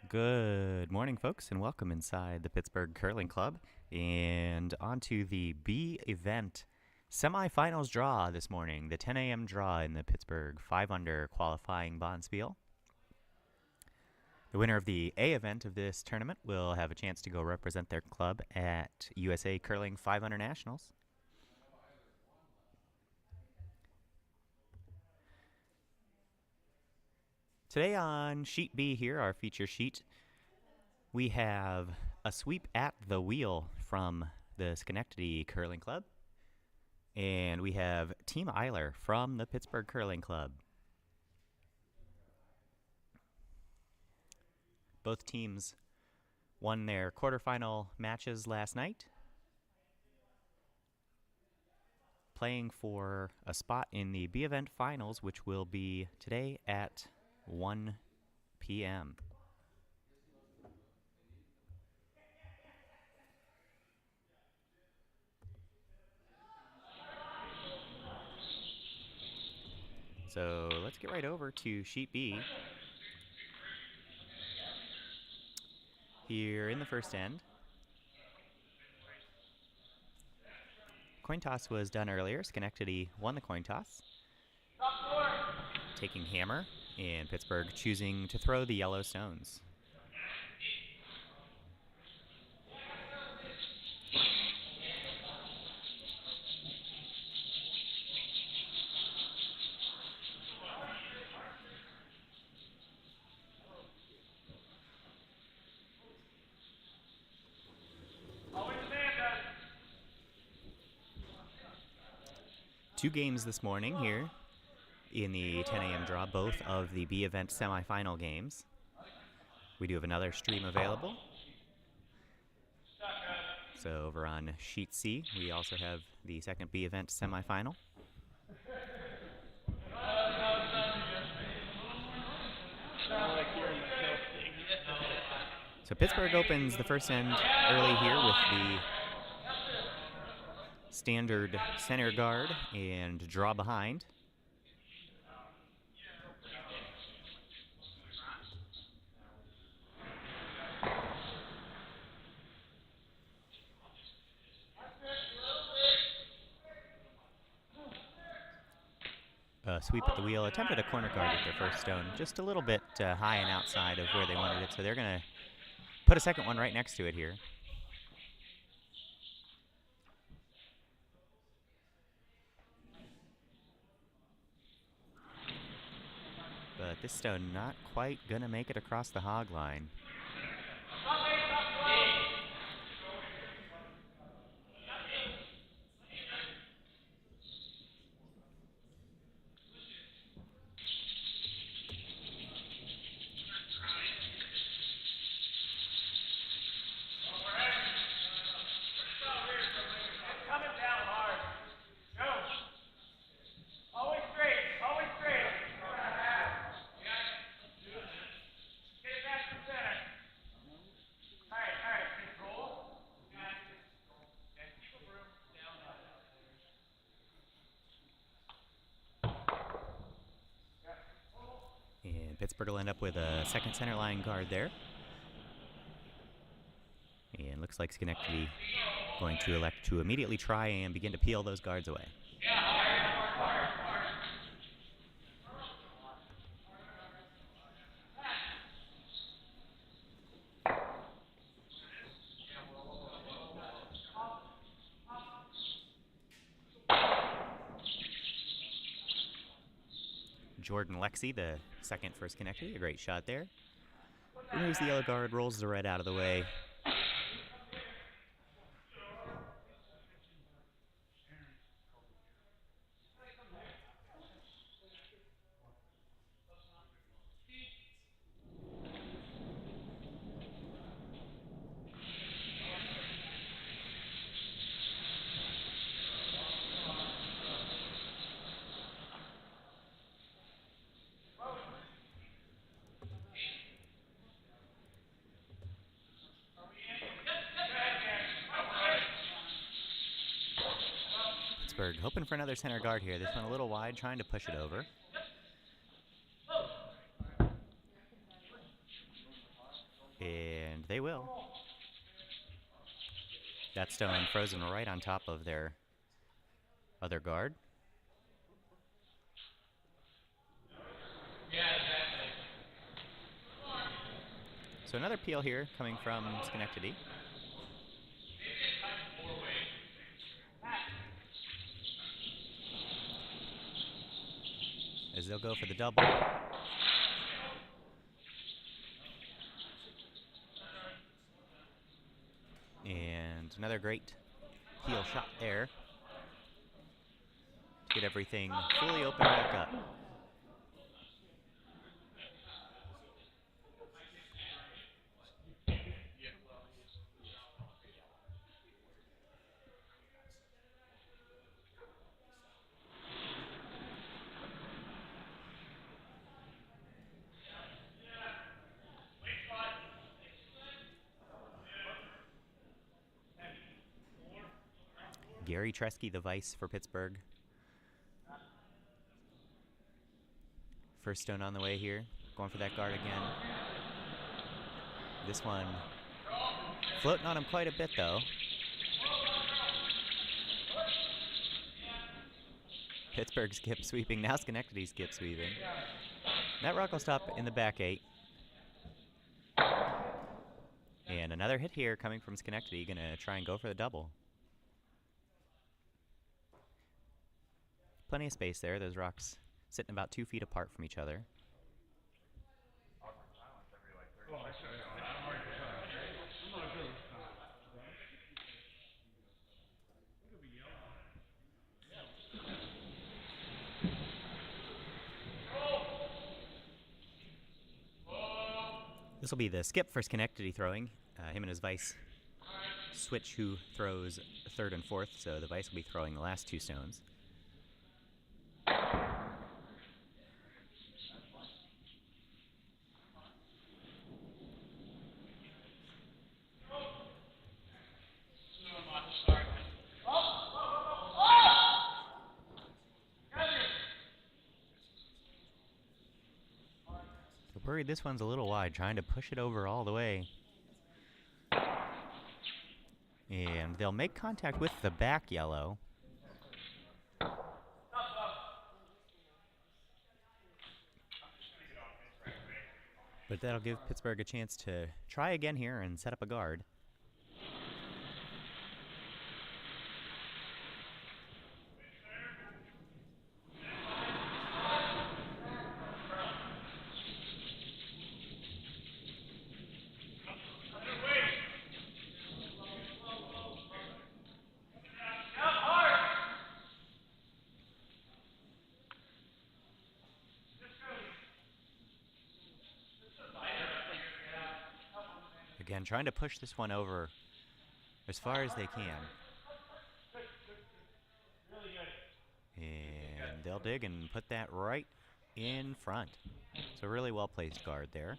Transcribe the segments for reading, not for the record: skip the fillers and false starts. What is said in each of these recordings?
Good morning, folks, and welcome inside the Pittsburgh Curling Club and onto the B event semifinals draw this morning, the 10 a.m. draw in the Pittsburgh 5-Under qualifying Bonspiel. The winner of the A event of this tournament will have a chance to go represent their club at USA Curling 500 Nationals. Today on Sheet B here, our feature sheet, we have a sweep at the wheel from the Schenectady Curling Club. And we have Team Eiler from the Pittsburgh Curling Club. Both teams won their quarterfinal matches last night, playing for a spot in the B event finals, which will be today at 1 p.m. So let's get right over to Sheet B. Here in the first end, coin toss was done earlier. Schenectady won the coin toss, taking hammer, and Pittsburgh choosing to throw the yellow stones. Two games this morning here in the 10 a.m. draw, both of the B event semifinal games. We do have another stream available. So over on Sheet C, we also have the second B event semifinal. So Pittsburgh opens the first end early here with the standard center guard and draw behind. Sweep at the wheel, attempted a corner guard with their first stone, just a little bit high and outside of where they wanted it, so they're going to put a second one right next to it here. But this stone not quite going to make it across the hog line. Pittsburgh will end up with a second center line guard there. And looks like Schenectady going to elect to immediately try and begin to peel those guards away. Jordan Lexi, the second for Schenectady, a great shot there. Removes the yellow guard, rolls the red out of the way. Pittsburgh hoping for another center guard here. This one a little wide, trying to push it over. they will. That stone frozen right on top of their other guard. So another peel here coming from Schenectady. As they'll go for the double. And another great heel shot there. Get everything fully open back up. Gary Tresky, the vice for Pittsburgh. First stone on the way here. Going for that guard again. This one floating on him quite a bit, though. Pittsburgh skip sweeping. Now Schenectady skip sweeping. That rock will stop in the back 8. And another hit here coming from Schenectady. Going to try and go for the double. Plenty of space there. Those rocks sitting about 2 feet apart from each other. This will be the skip for Schenectady throwing. Him and his vice switch who throws 3rd and 4th, so the vice will be throwing the last 2 stones. Worried this one's a little wide, trying to push it over all the way. And they'll make contact with the back yellow. But that'll give Pittsburgh a chance to try again here and set up a guard. Again, trying to push this one over as far as they can. And they'll dig and put that right in front. So really well placed guard there.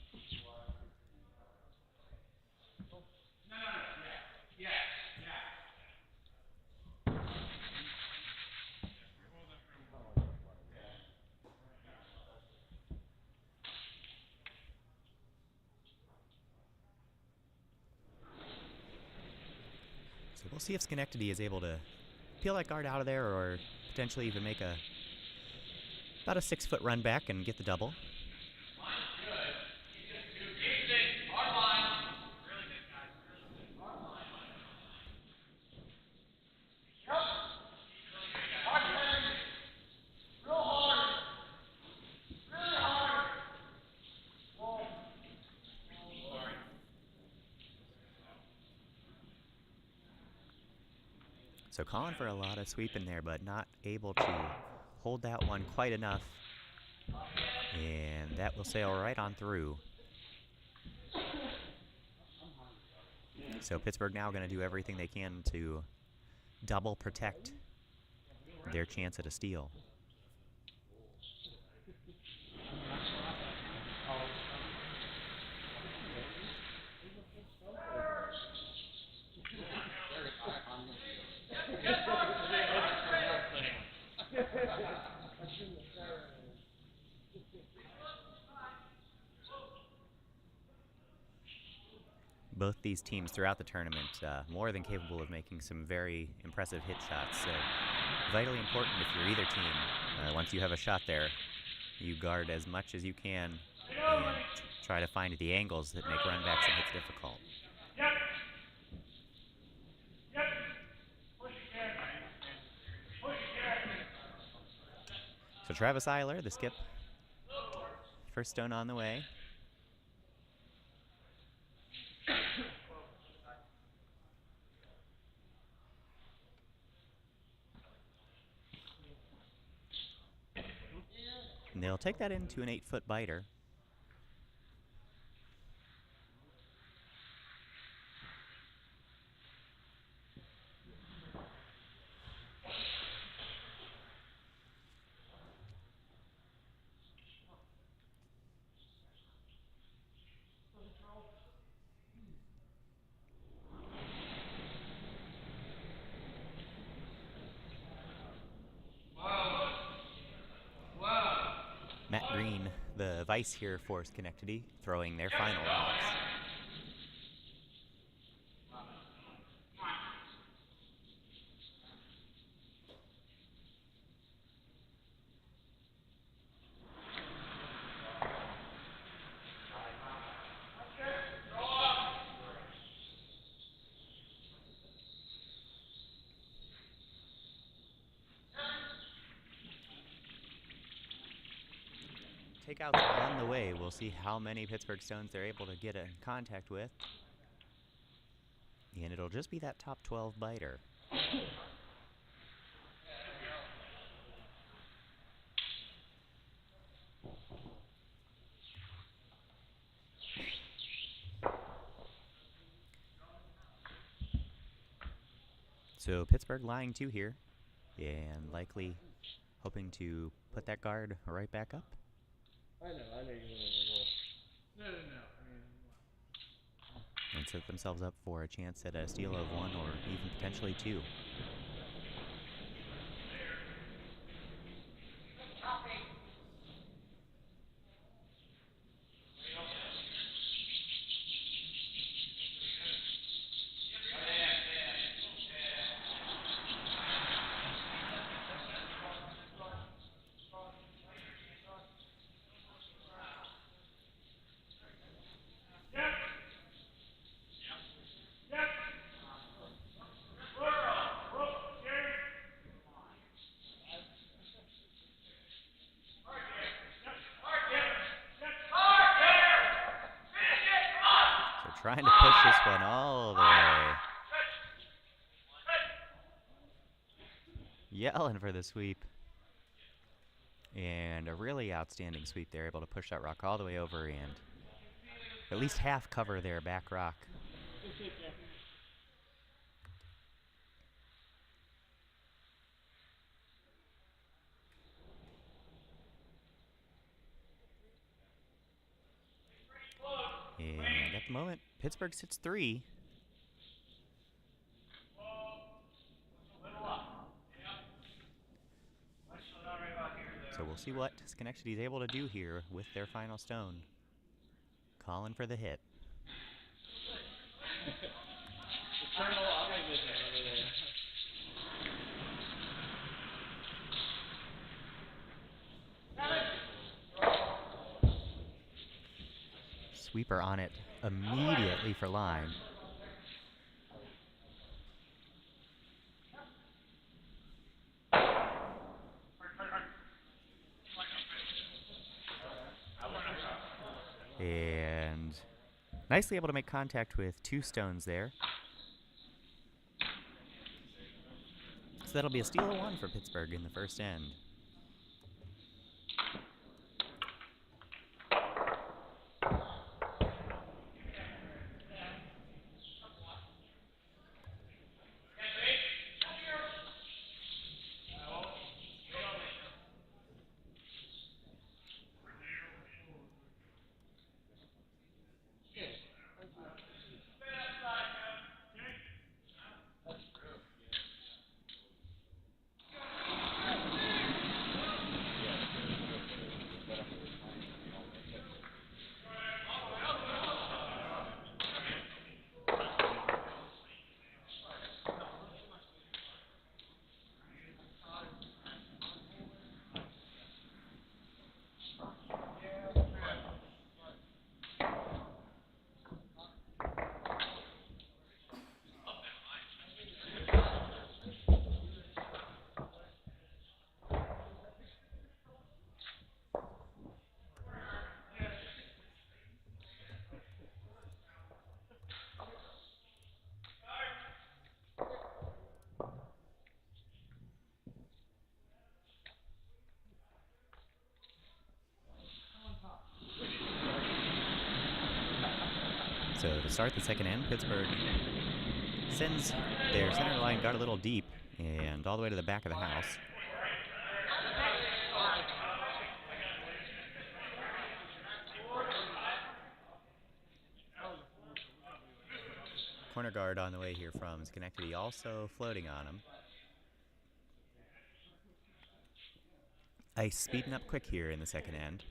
So we'll see if Schenectady is able to peel that guard out of there or potentially even make about a 6-foot run back and get the double. So calling for a lot of sweep in there, but not able to hold that one quite enough. And that will sail right on through. So Pittsburgh now going to do everything they can to double protect their chance at a steal. both these teams throughout the tournament more than capable of making some very impressive hit shots. So vitally important if you're either team. Once you have a shot there, you guard as much as you can and try to find the angles that make runbacks and hits difficult. So Travis Eiler, the skip. First stone on the way. And they'll take that into an 8-foot biter. Matt Green, the vice here for Schenectady, throwing their final rocks. Takeouts on the way. We'll see how many Pittsburgh stones they're able to get in contact with. And it'll just be that top 12 biter. So Pittsburgh lying 2 here, and likely hoping to put that guard right back up. I know you were and set themselves up for a chance at a steal of 1 or even potentially 2. Trying to push this one all the way. Yelling for the sweep. And a really outstanding sweep. They're able to push that rock all the way over and at least half cover their back rock. And at the moment, Pittsburgh sits 3. So we'll see what Schenectady is able to do here with their final stone. Calling for the hit. Sweeper on it immediately for line. And nicely able to make contact with 2 stones there. So that'll be a steal of 1 for Pittsburgh in the first end. So to start the second end, Pittsburgh sends their center line guard a little deep and all the way to the back of the house. Corner guard on the way here from Schenectady, also floating on him. Ice speeding up quick here in the second end.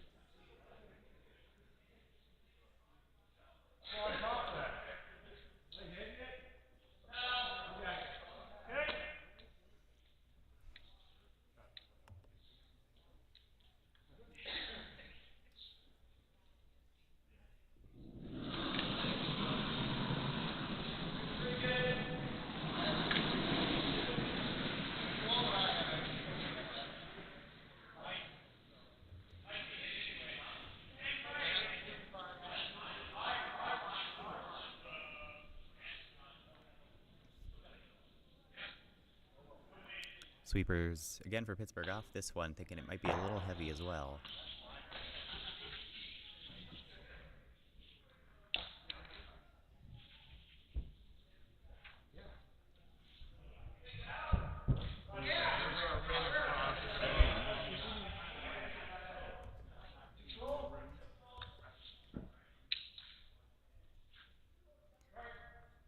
Sweepers again for Pittsburgh off this one, thinking it might be a little heavy as well.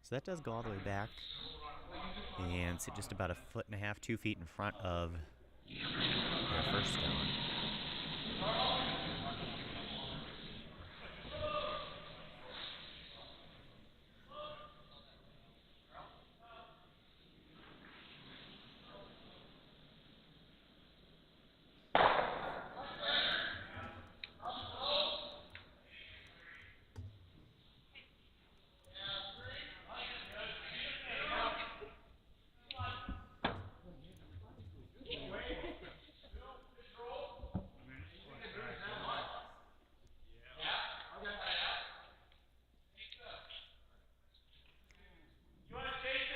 So that does go all the way back and sit just about 1.5 feet, 2 feet in front of their first stone.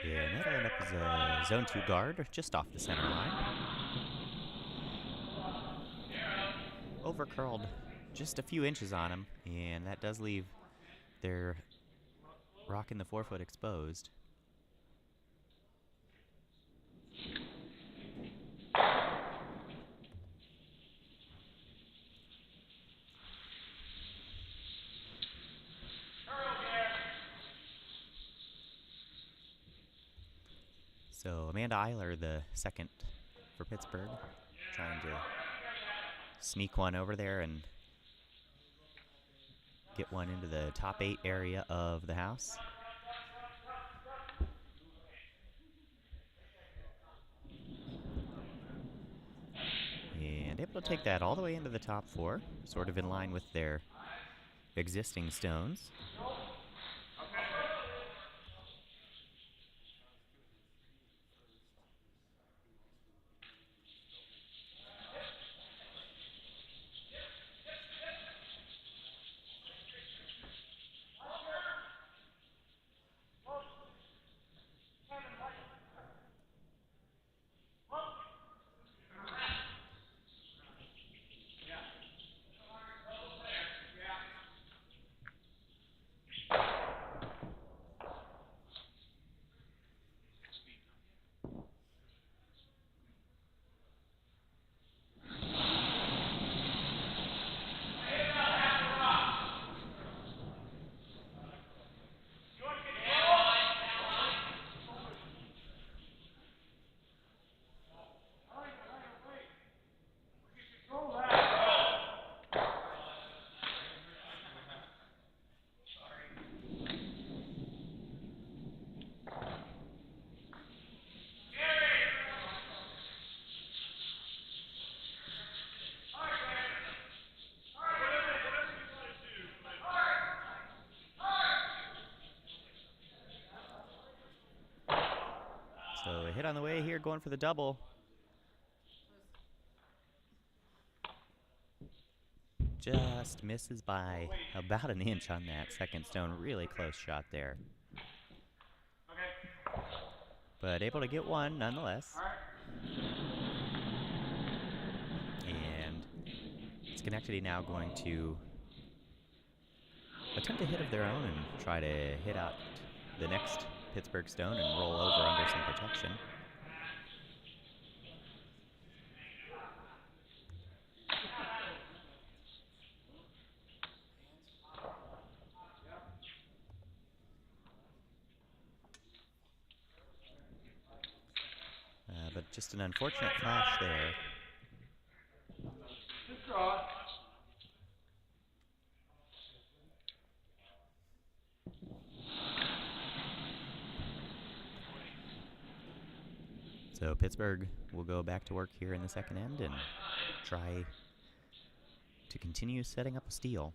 Yeah, and that'll end up as a zone 2 guard just off the center line. Overcurled just a few inches on him, and that does leave their rock in the 4-foot exposed. So Amanda Eiler, the second for Pittsburgh, trying to sneak one over there and get one into the top 8 area of the house. And able to take that all the way into the top 4, sort of in line with their existing stones. So a hit on the way here, going for the double. Just misses by about an inch on that second stone. Really close shot there. But able to get one nonetheless. And Schenectady now going to attempt attempt a hit of their own and try to hit out the next Pittsburgh stone and roll over under some protection. But just an unfortunate flash there. So Pittsburgh will go back to work here in the second end and try to continue setting up a steal.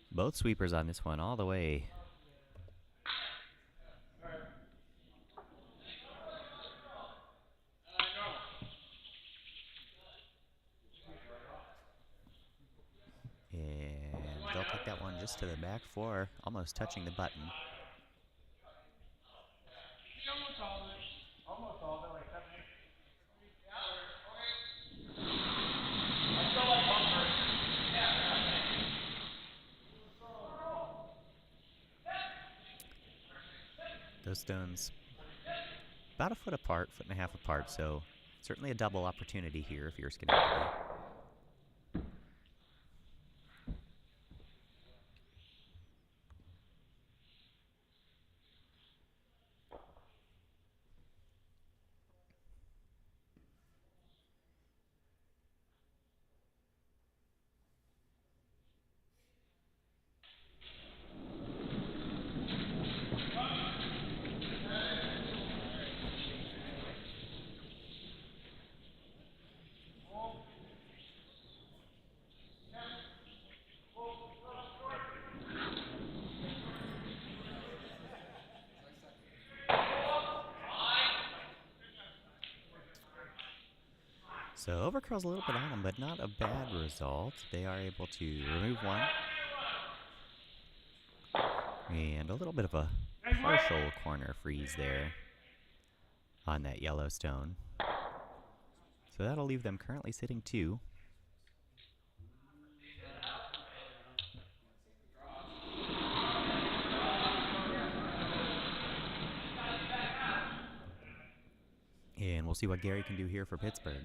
Both sweepers on this one all the way. And they'll take that one just to the back floor, almost touching the button. Those stones about a foot apart, foot and a half apart, so certainly a double opportunity here if you're Schenectady. So overcurls a little bit on them, but not a bad result. They are able to remove one. And a little bit of a partial corner freeze there on that yellow stone. So that'll leave them currently sitting 2. And we'll see what Gary can do here for Pittsburgh.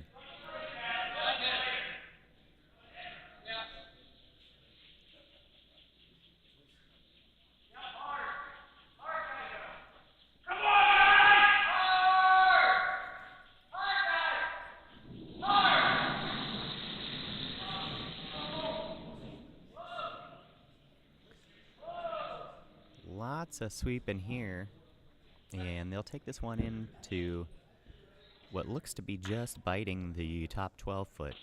Lots of sweep in here, and they'll take this one into what looks to be just biting the top 12 foot.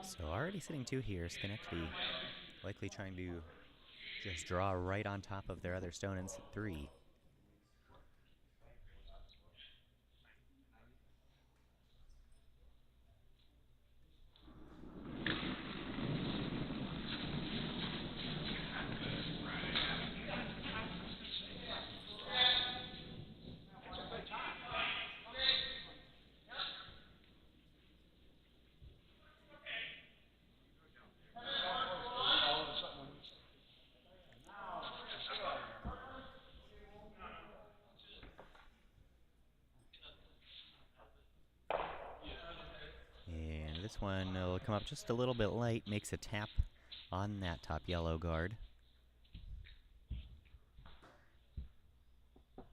So already sitting 2 here, Schenectady likely trying to just draw right on top of their other stone and sit 3. This one will come up just a little bit late, makes a tap on that top yellow guard. And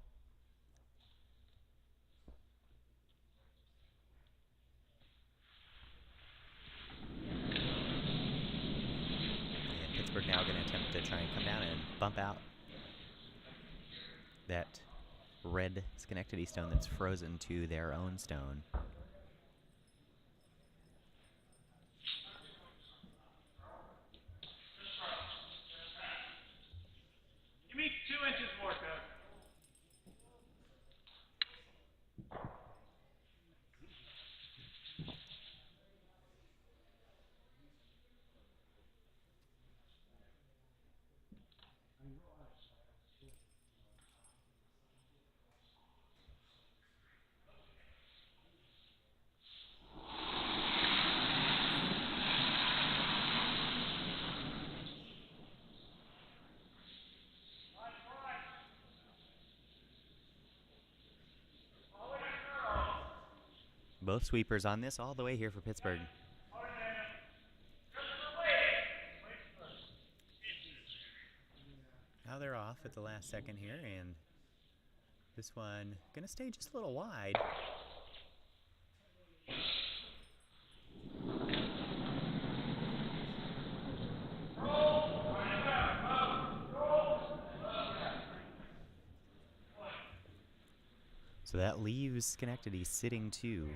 Pittsburgh now going to attempt to try and come down and bump out that red Schenectady stone that's frozen to their own stone. Give me 2 inches more, Coach. Both sweepers on this all the way here for Pittsburgh. Now they're off at the last second here, and this one gonna stay just a little wide. So that leaves Schenectady sitting 2.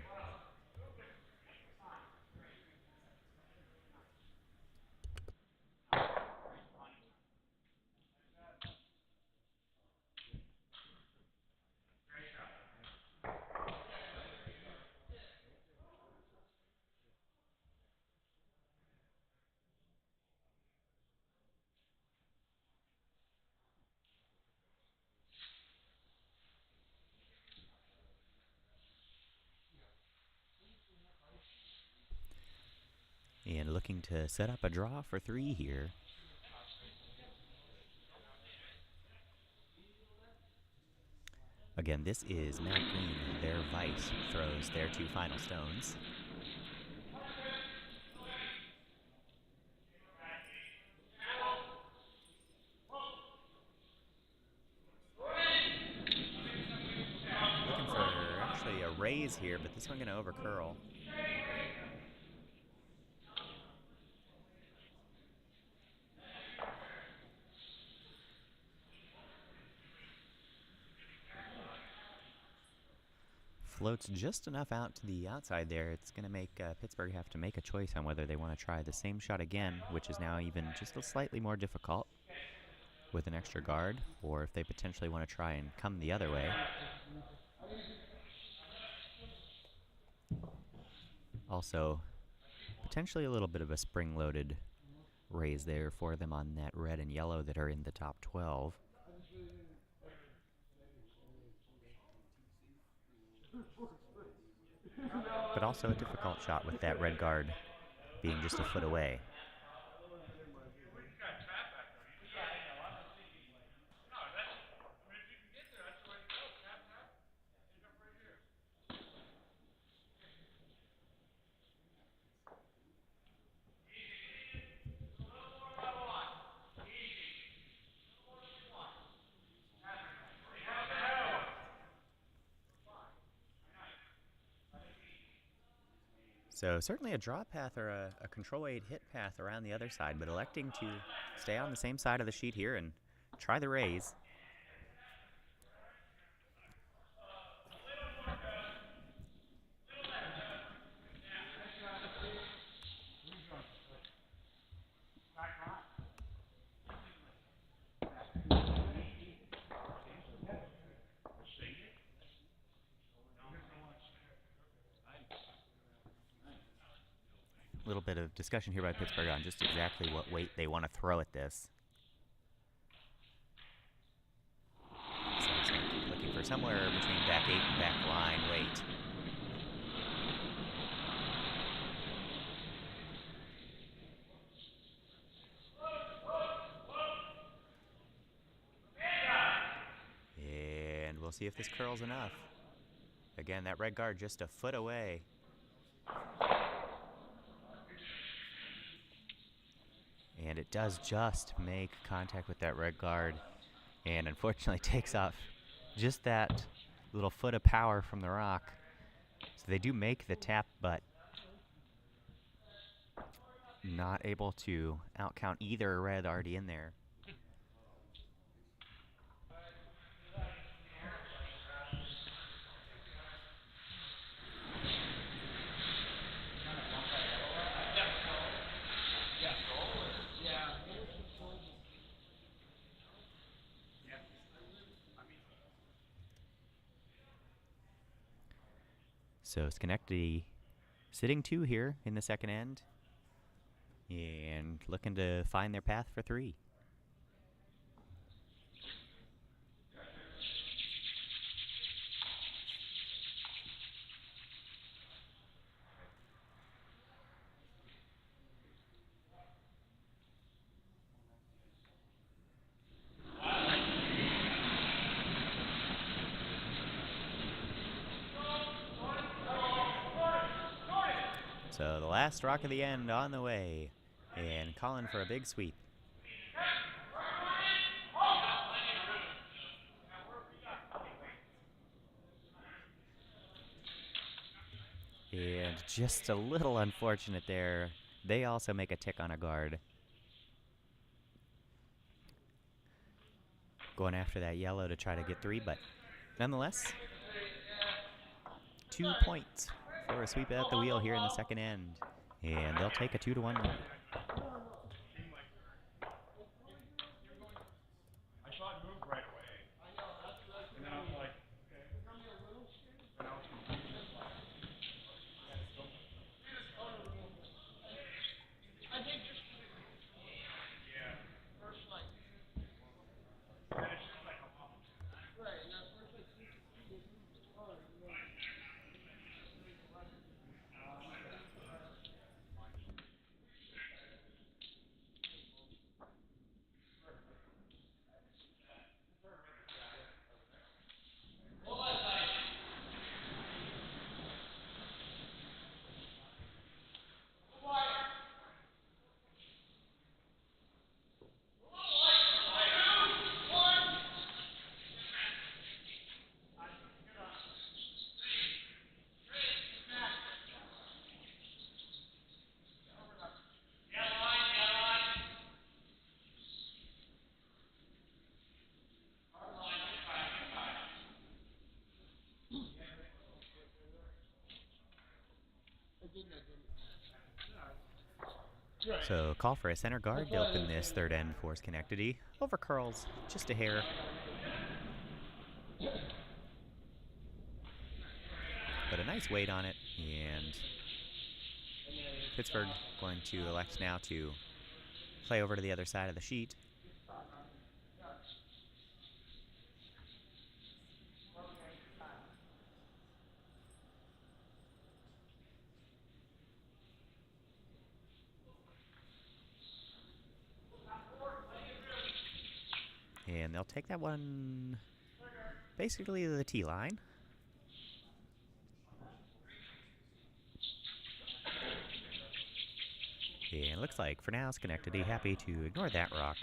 And looking to set up a draw for 3 here. Again, this is Matt Green. Their vice throws their 2 final stones. Looking for actually a raise here, but this one going to overcurl. Floats just enough out to the outside there. It's going to make Pittsburgh have to make a choice on whether they want to try the same shot again, which is now even just a slightly more difficult with an extra guard, or if they potentially want to try and come the other way. Also, potentially a little bit of a spring-loaded raise there for them on that red and yellow that are in the top 12. But also a difficult shot with that red guard being just a foot away. So certainly a draw path or a control 8 hit path around the other side, but electing to stay on the same side of the sheet here and try the raise. A little bit of discussion here by Pittsburgh on just exactly what weight they want to throw at this. So looking for somewhere between back 8 and back line weight. And we'll see if this curls enough. Again, that red guard just a foot away. And it does just make contact with that red guard, and unfortunately takes off just that little foot of power from the rock. So they do make the tap, but not able to outcount either red already in there. So Schenectady sitting 2 here in the second end and looking to find their path for 3. So the last rock of the end on the way, and calling for a big sweep. And just a little unfortunate there. They also make a tick on a guard. Going after that yellow to try to get 3, but nonetheless, 2 points for a sweep at the wheel here in the second end. And they'll take a 2-1 lead. I saw it move right away. And then I was like, okay. And I was confused. I think just yeah. First like and it's just like a pump. Right, and that first like So call for a center guard to open this third end for Schenectady. Over curls, just a hair. But a nice weight on it, and Pittsburgh going to elect now to play over to the other side of the sheet. And they'll take that one basically to the tee line. And it looks like for now Schenectady happy to ignore that rock.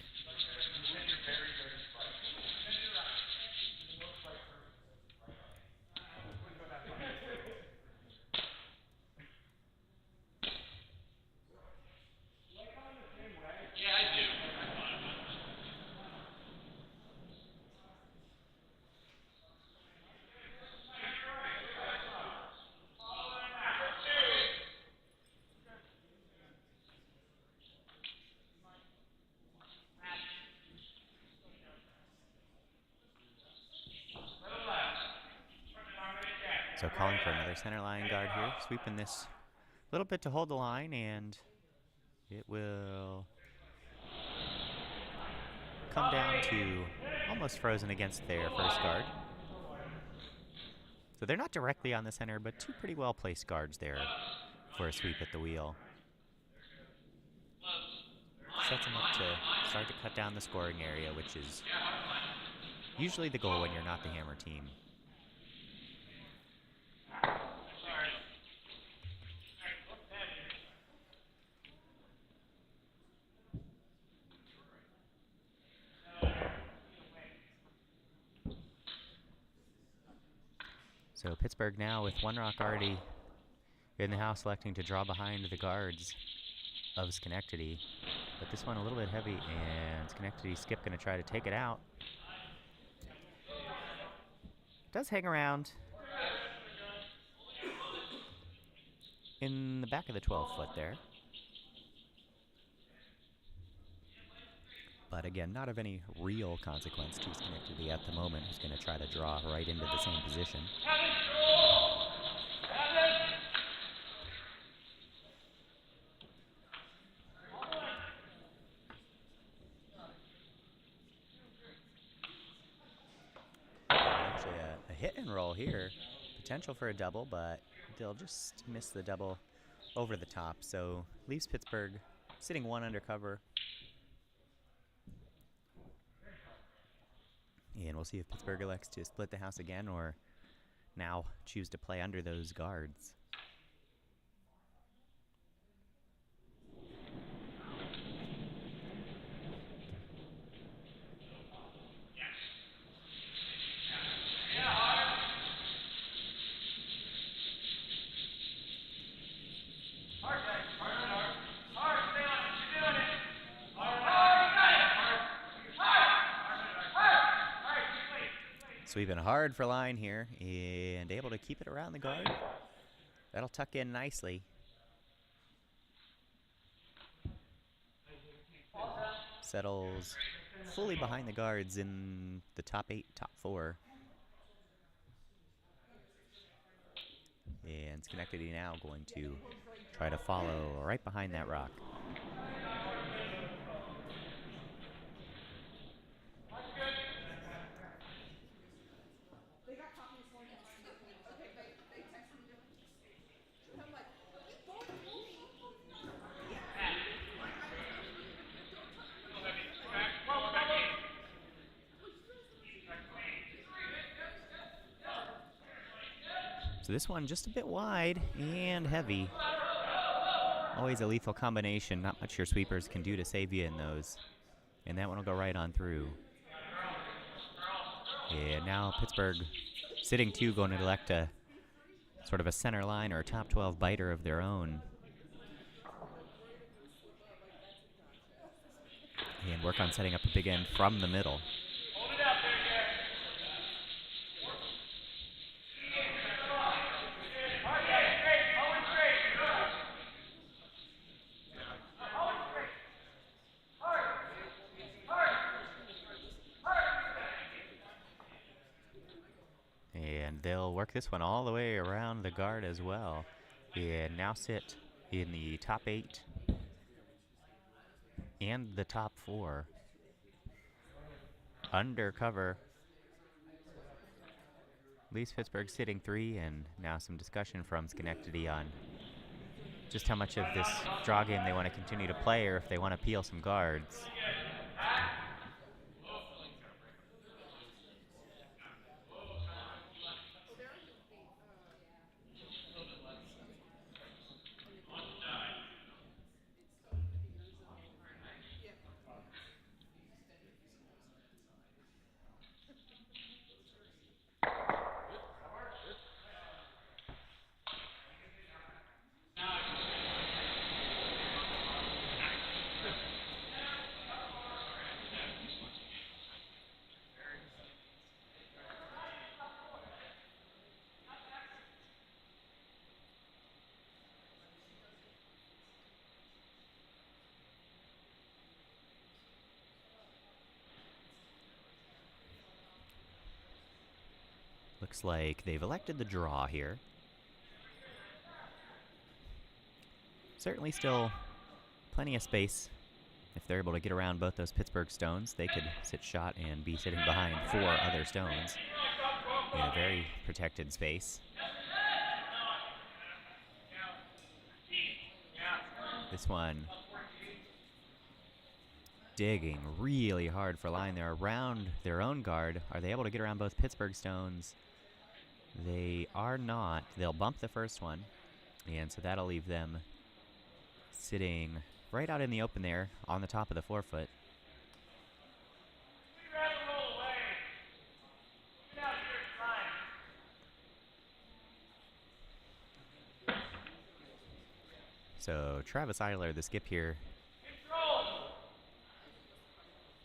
So calling for another center line guard here, sweeping this a little bit to hold the line, and it will come down to almost frozen against their first guard. So they're not directly on the center, but 2 pretty well placed guards there for a sweep at the wheel. Sets them up to start to cut down the scoring area, which is usually the goal when you're not the hammer team. So Pittsburgh now with one rock already in the house, electing to draw behind the guards of Schenectady. But this one a little bit heavy, and Schenectady Skip going to try to take it out. Does hang around in the back of the 12-foot there. But again, not of any real consequence to Schenectady at the moment, who's going to try to draw right into the same position. Actually, a hit and roll here. Potential for a double, but they'll just miss the double over the top. So leaves Pittsburgh sitting one under cover. And we'll see if Pittsburgh elects to split the house again or now choose to play under those guards. Sweeping hard for line here and able to keep it around the guard. That'll tuck in nicely. Settles fully behind the guards in the top 8, top 4. And Schenectady now going to try to follow right behind that rock. So this one just a bit wide and heavy. Always a lethal combination. Not much your sweepers can do to save you in those. And that one will go right on through. And now Pittsburgh sitting 2, going to elect a sort of a center line or a top 12 biter of their own. And work on setting up a big end from the middle. And they'll work this one all the way around the guard as well. And now sit in the top 8 and the top 4. Under cover. Leaves Pittsburgh sitting 3, and now some discussion from Schenectady on just how much of this draw game they want to continue to play or if they want to peel some guards. Looks like they've elected the draw here. Certainly still plenty of space. If they're able to get around both those Pittsburgh stones, they could sit shot and be sitting behind 4 other stones in a very protected space. This one digging really hard for line. They're around their own guard. Are they able to get around both Pittsburgh stones? They are not. They'll bump the first one, and so that'll leave them sitting right out in the open there on the top of the 4-foot. So Travis Eiler, the skip here,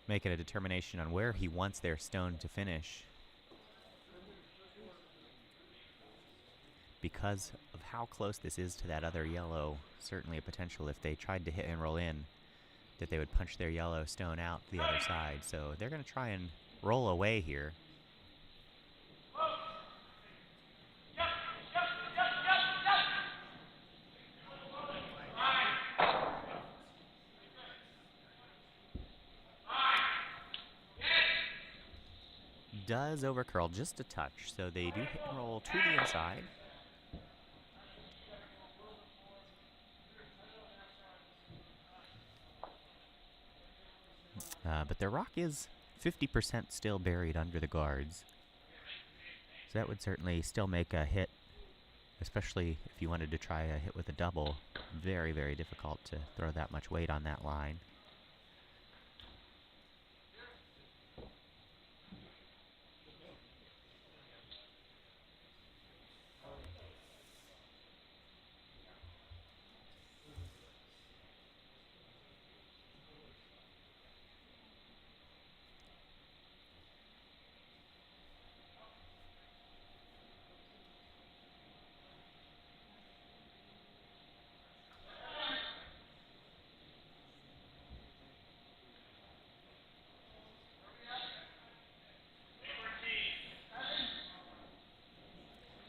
making a determination on where he wants their stone to finish. Because of how close this is to that other yellow, certainly a potential if they tried to hit and roll in, that they would punch their yellow stone out the other side. So they're going to try and roll away here. Does overcurl just a touch, so they do hit and roll to the inside. But their rock is 50% still buried under the guards. So that would certainly still make a hit, especially if you wanted to try a hit with a double. Very, very difficult to throw that much weight on that line.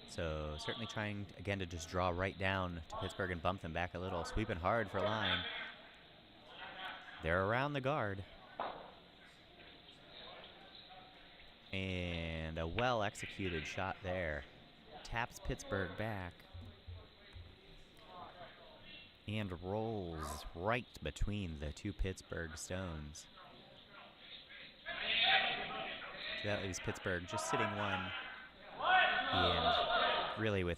So certainly trying, again, to just draw right down to Pittsburgh and bump them back a little. Sweeping hard for line. They're around the guard. And a well-executed shot there. Taps Pittsburgh back. And rolls right between the two Pittsburgh stones. So that leaves Pittsburgh just sitting one. And really with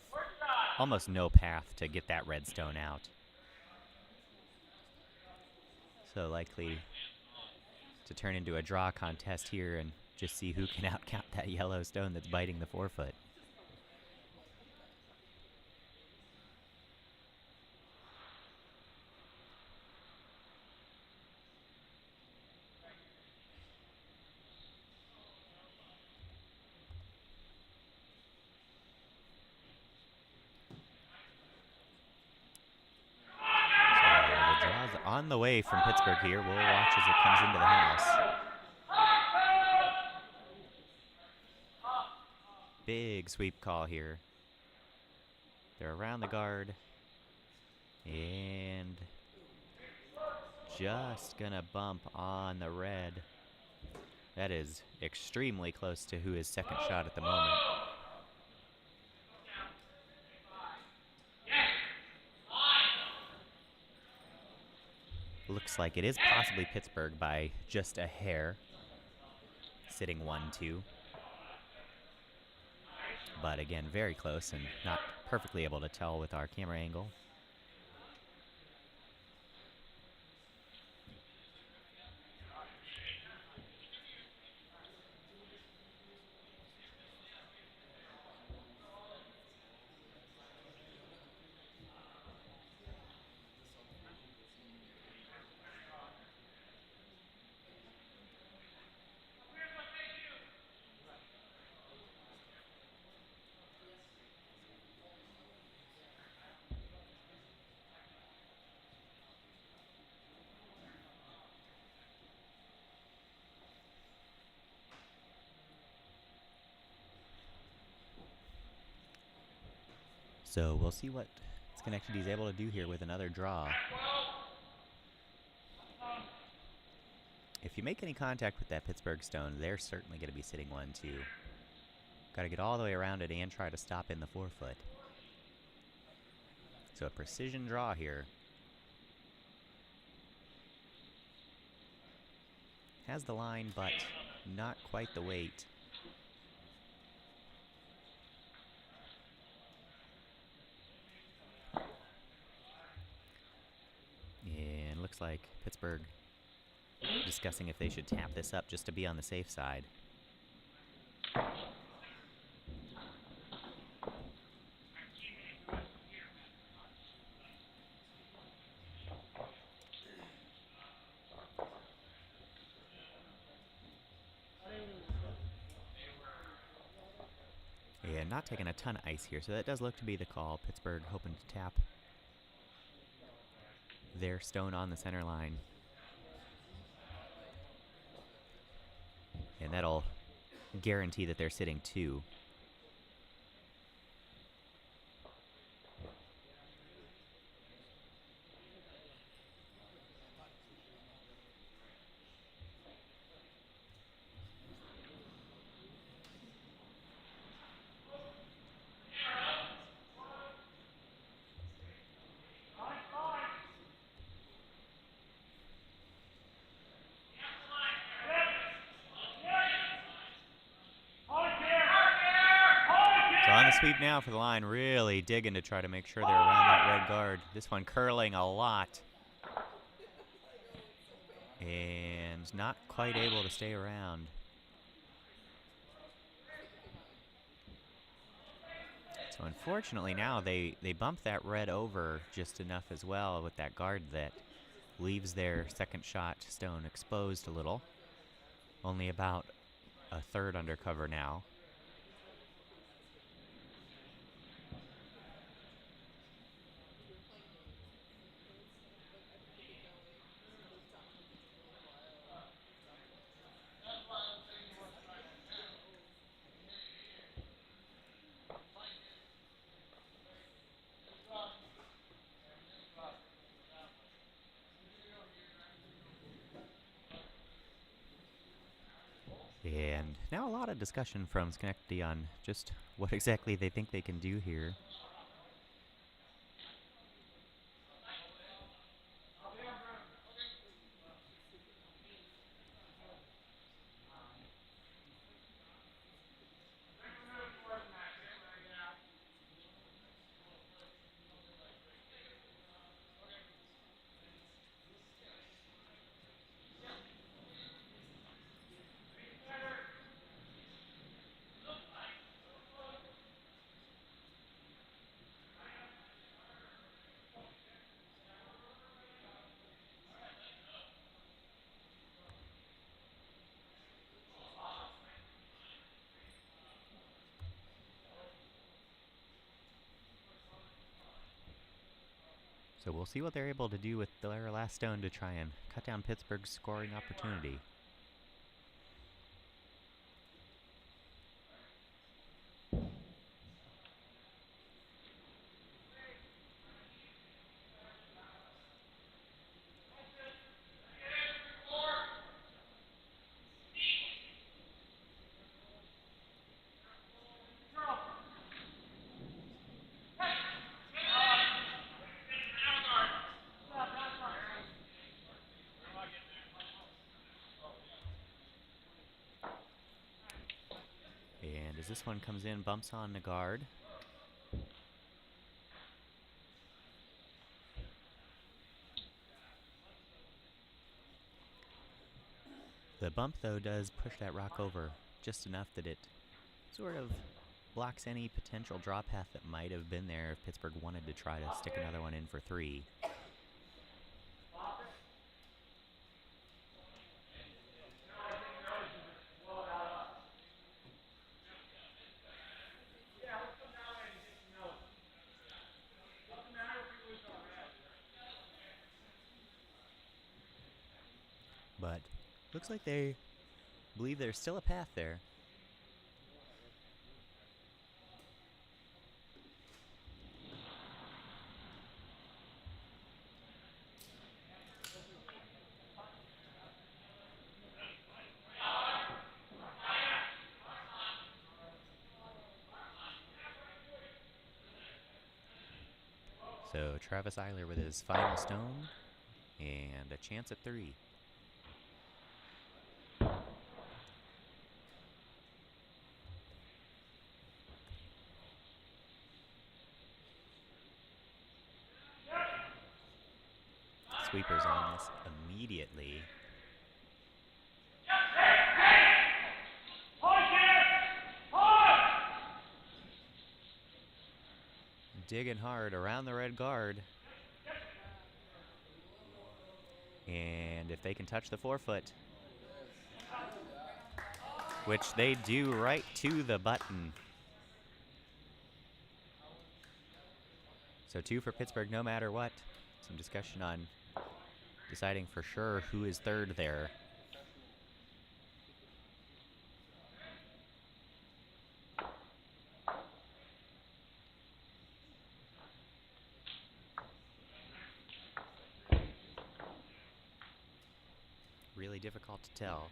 almost no path to get that red stone out. So likely to turn into a draw contest here and just see who can outcount that yellow stone that's biting the forefoot. On the way from Pittsburgh here. We'll watch as it comes into the house. Big sweep call here. They're around the guard. And just gonna bump on the red. That is extremely close to who is second shot at the moment. Looks like it is possibly Pittsburgh by just a hair, sitting 1-2. But again, very close and not perfectly able to tell with our camera angle. So we'll see what Schenectady is able to do here with another draw. If you make any contact with that Pittsburgh stone, they're certainly going to be sitting 1-2. Got to get all the way around it and try to stop in the forefoot. So a precision draw here. Has the line, but not quite the weight. And looks like Pittsburgh discussing if they should tap this up just to be on the safe side. And not taking a ton of ice here, so that does look to be the call. Pittsburgh hoping to tap their stone on the center line. And that'll guarantee that they're sitting 2. So on the sweep now for the line, really digging to try to make sure they're around that red guard. This one curling a lot. And not quite able to stay around. So unfortunately now they bump that red over just enough as well with that guard that leaves their second shot stone exposed a little. Only about a third under cover now. And now a lot of discussion from Schenectady on just what exactly they think they can do here. So we'll see what they're able to do with their last stone to try and cut down Pittsburgh's scoring opportunity. And as this one comes in, bumps on the guard. The bump, though, does push that rock over just enough that it sort of blocks any potential draw path that might have been there if Pittsburgh wanted to try to stick another one in for 3. But looks like they believe there's still a path there. So Travis Eiler with his final stone and a chance at 3. Sweepers on this immediately. Digging hard around the red guard. And if they can touch the 4-foot, which they do right to the button. So 2 for Pittsburgh no matter what. Some discussion on deciding for sure who is third there. Really difficult to tell.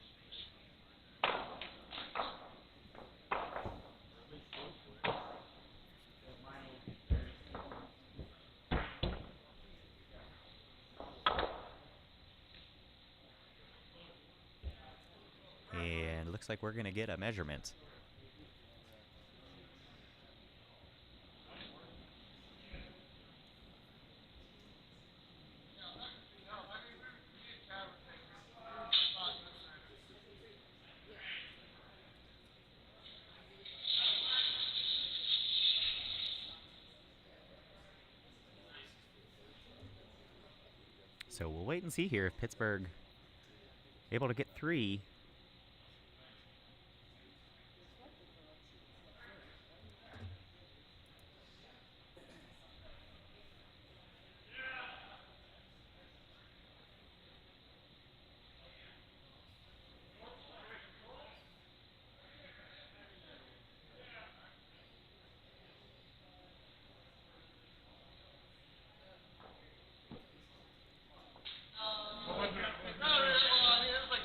And looks like we're going to get a measurement. So we'll wait and see here if Pittsburgh able to get 3.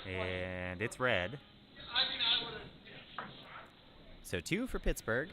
And it's red. So 2 for Pittsburgh.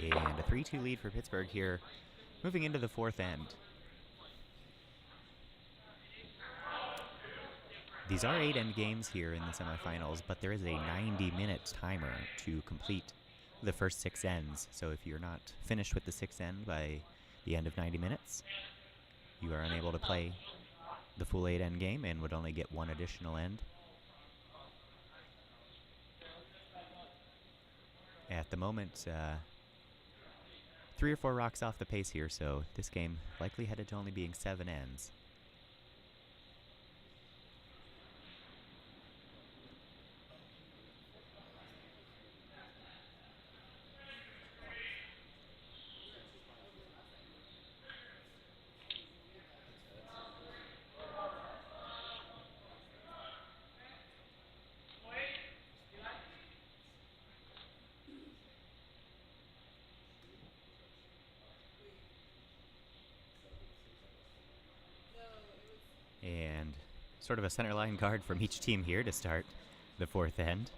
And a 3-2 lead for Pittsburgh here, moving into the 4th end. These are 8-end games here in the semifinals, but there is a 90-minute timer to complete the first 6 ends. So if you're not finished with the 6th end by the end of 90 minutes, you are unable to play the full 8-end game and would only get 1 additional end. At the moment, 3 or 4 rocks off the pace here, so this game likely headed to only being 7 ends. And sort of a center line guard from each team here to start the 4th end.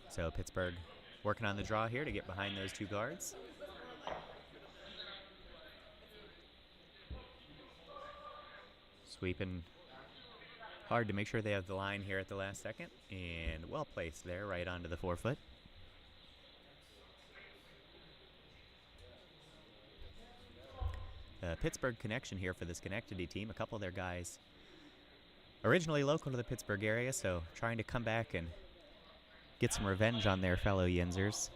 So Pittsburgh working on the draw here to get behind those 2 guards. Sweeping hard to make sure they have the line here at the last second, and well placed there right onto the 4-foot. Pittsburgh connection here for the Schenectady team. A couple of their guys originally local to the Pittsburgh area, so trying to come back and get some revenge on their fellow Yinzers.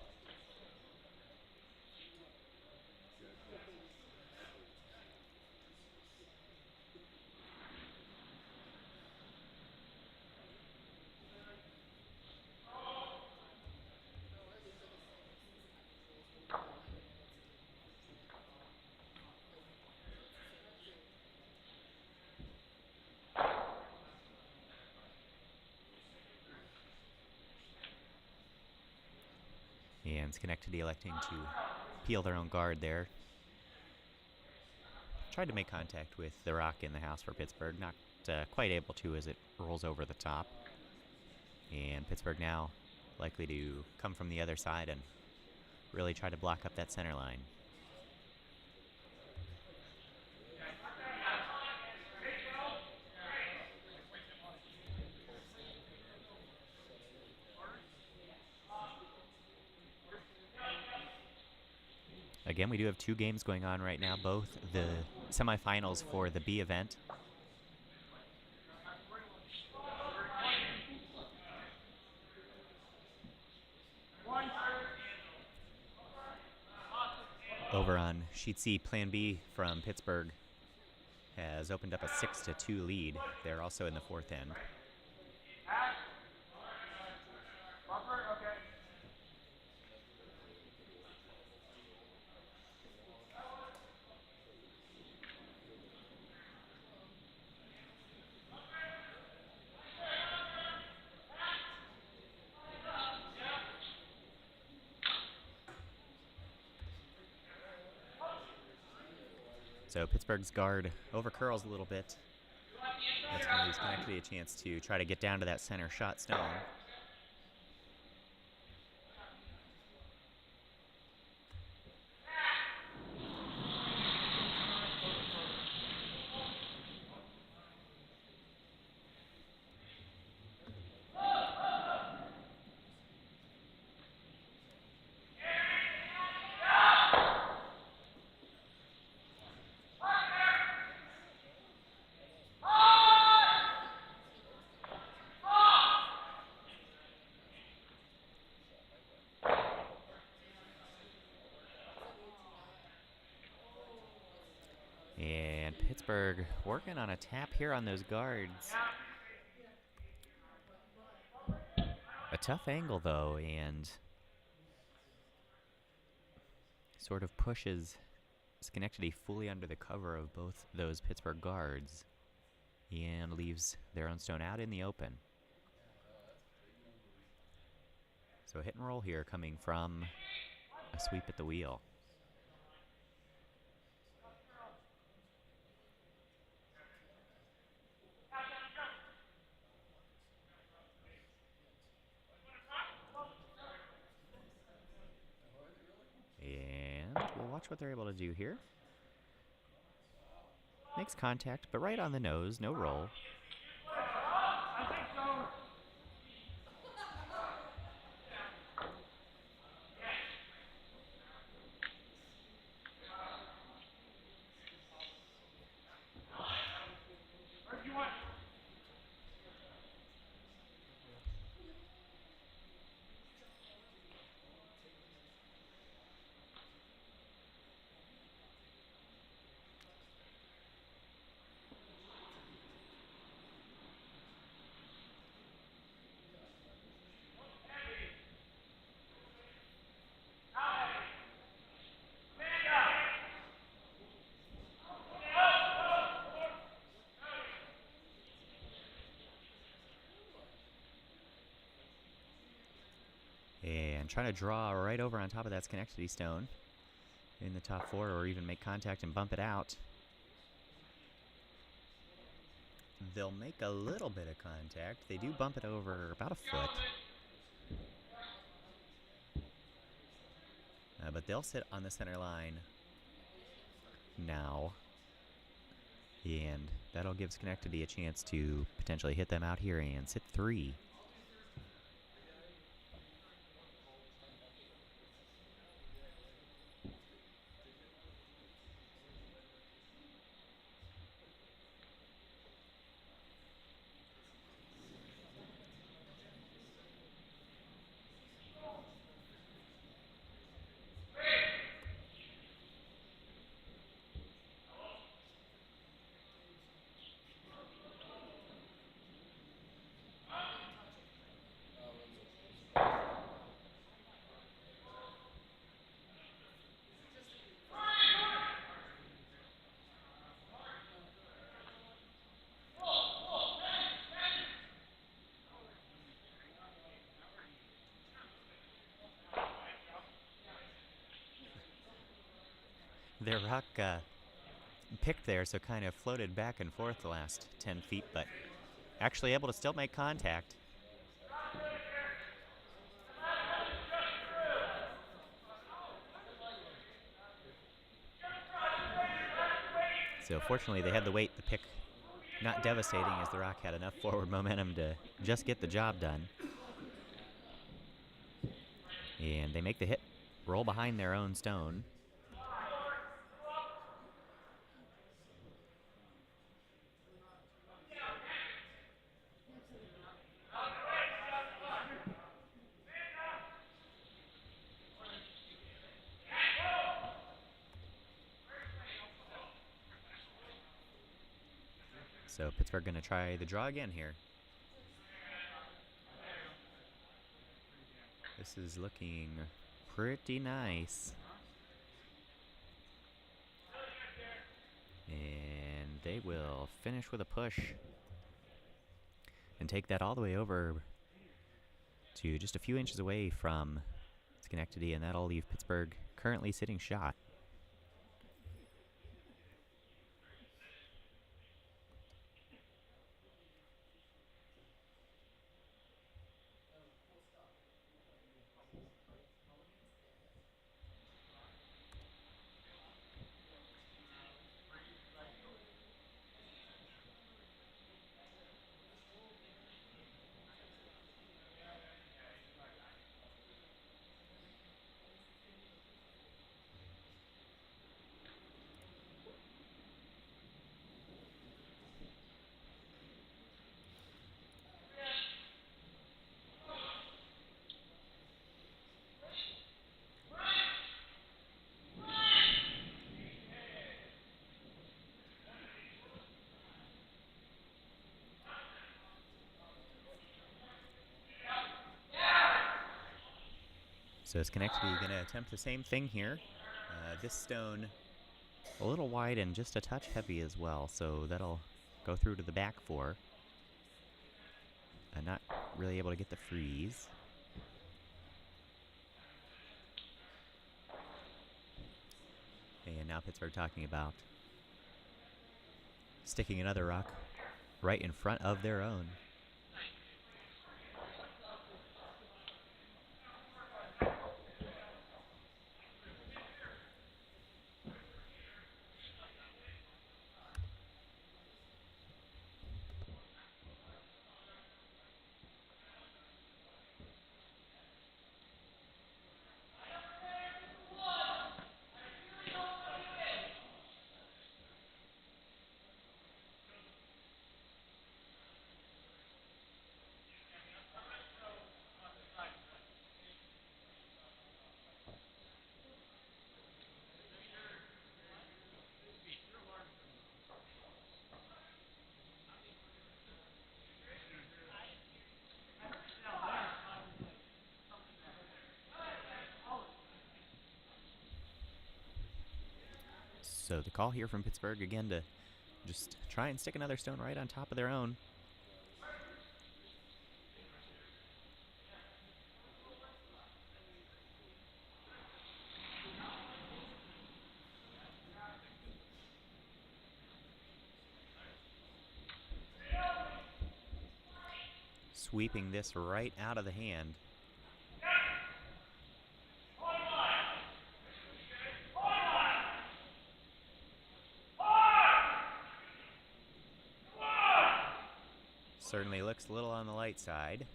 And Schenectady electing to peel their own guard there. Tried to make contact with the rock in the house for Pittsburgh. Not quite able to as it rolls over the top. And Pittsburgh now likely to come from the other side and really try to block up that center line. Again, we do have 2 games going on right now, both the semifinals for the B event. Over on Sheet C, Plan B from Pittsburgh has opened up a 6-2 lead. They're also in the 4th end. So Pittsburgh's guard over curls a little bit. That's going to lose Schenectady a chance to try to get down to that center shot stone. And Pittsburgh working on a tap here on those guards. A tough angle, though, and sort of pushes Schenectady fully under the cover of both those Pittsburgh guards and leaves their own stone out in the open. So hit and roll here coming from a sweep at the wheel. And we'll watch what they're able to do here. Makes contact, but right on the nose, no roll. And trying to draw right over on top of that Schenectady stone in the top 4, or even make contact and bump it out. They'll make a little bit of contact. They do bump it over about a foot. But they'll sit on the center line now. And that'll give Schenectady a chance to potentially hit them out here and sit 3. their rock picked there, so kind of floated back and forth the last 10 feet, but actually able to still make contact. So fortunately they had the weight, the pick not devastating as the rock had enough forward momentum to just get the job done. And they make the hit, roll behind their own stone. So Pittsburgh going to try the draw again here. This is looking pretty nice. And they will finish with a push and take that all the way over to just a few inches away from Schenectady, and that'll leave Pittsburgh currently sitting shot. So Schenectady going to attempt the same thing here. This stone a little wide and just a touch heavy as well, so that'll go through to the back four. Not really able to get the freeze. And now Pittsburgh talking about sticking another rock right in front of their own. So the call here from Pittsburgh again to just try and stick another stone right on top of their own. Sweeping this right out of the hand. Certainly looks a little on the light side.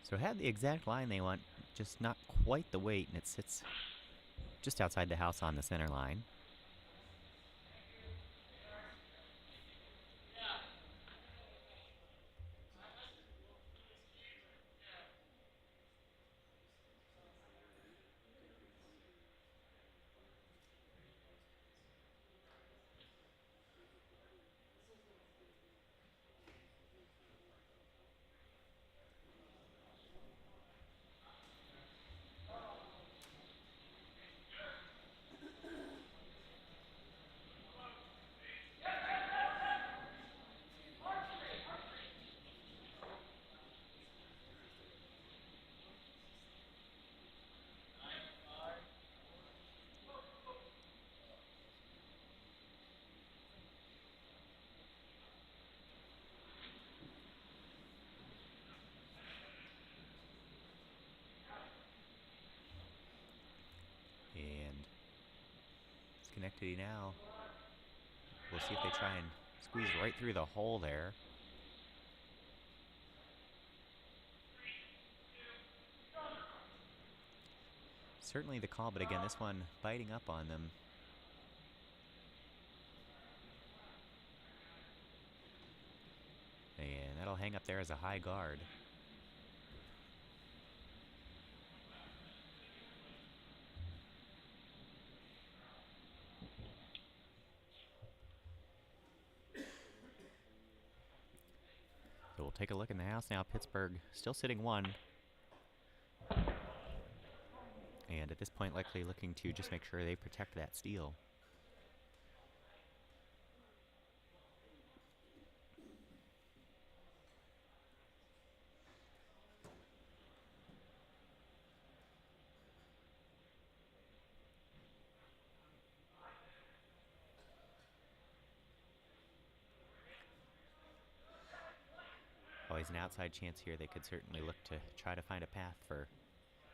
So had the exact line they want, just not quite the weight, and it sits just outside the house on the center line. Schenectady now. We'll see if they try and squeeze right through the hole there. Certainly the call, but again, this one biting up on them. And that'll hang up there as a high guard. So we'll take a look in the house now. Pittsburgh still sitting 1. And at this point, likely looking to just make sure they protect that steal. Always an outside chance here. They could certainly look to try to find a path for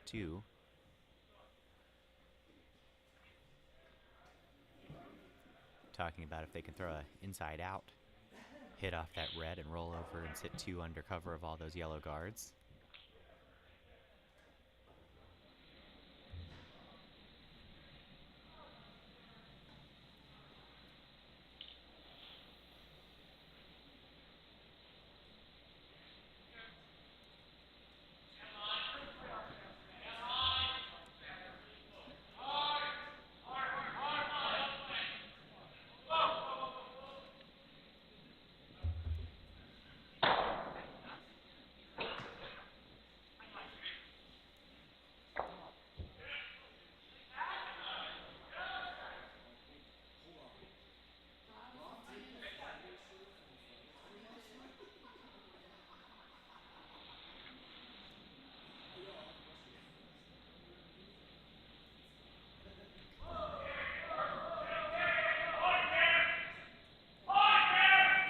2. Talking about if they can throw an inside out hit off that red and roll over and sit 2 under cover of all those yellow guards.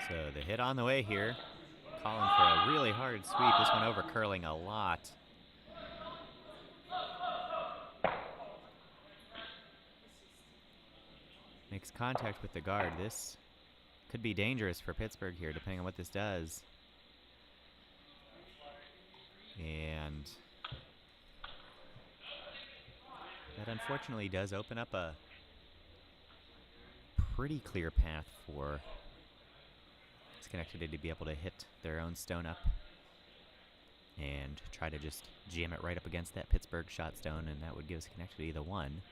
So the hit on the way here. Calling for a really hard sweep. This one over curling a lot. Makes contact with the guard. This could be dangerous for Pittsburgh here, depending on what this does. And that unfortunately does open up a pretty clear path for Schenectady to be able to hit their own stone up and try to just jam it right up against that Pittsburgh shot stone, and that would give Schenectady the 1.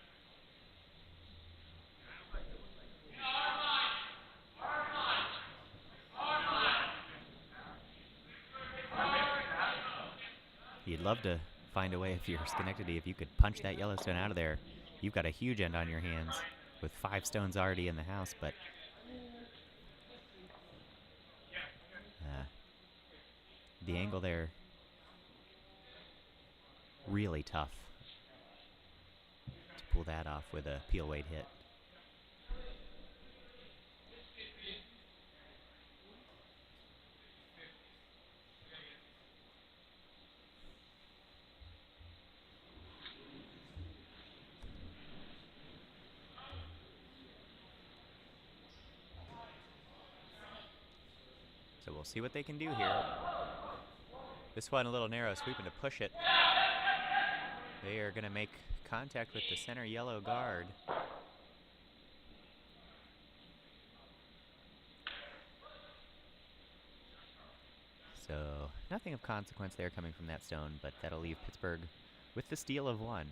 You'd love to find a way, if you're Schenectady, if you could punch that Yellowstone out of there. You've got a huge end on your hands with 5 stones already in the house, but the angle there, really tough to pull that off with a peel weight hit. So we'll see what they can do here. This one a little narrow, sweeping to push it. They are going to make contact with the center yellow guard. So nothing of consequence there coming from that stone, but that'll leave Pittsburgh with the steal of 1.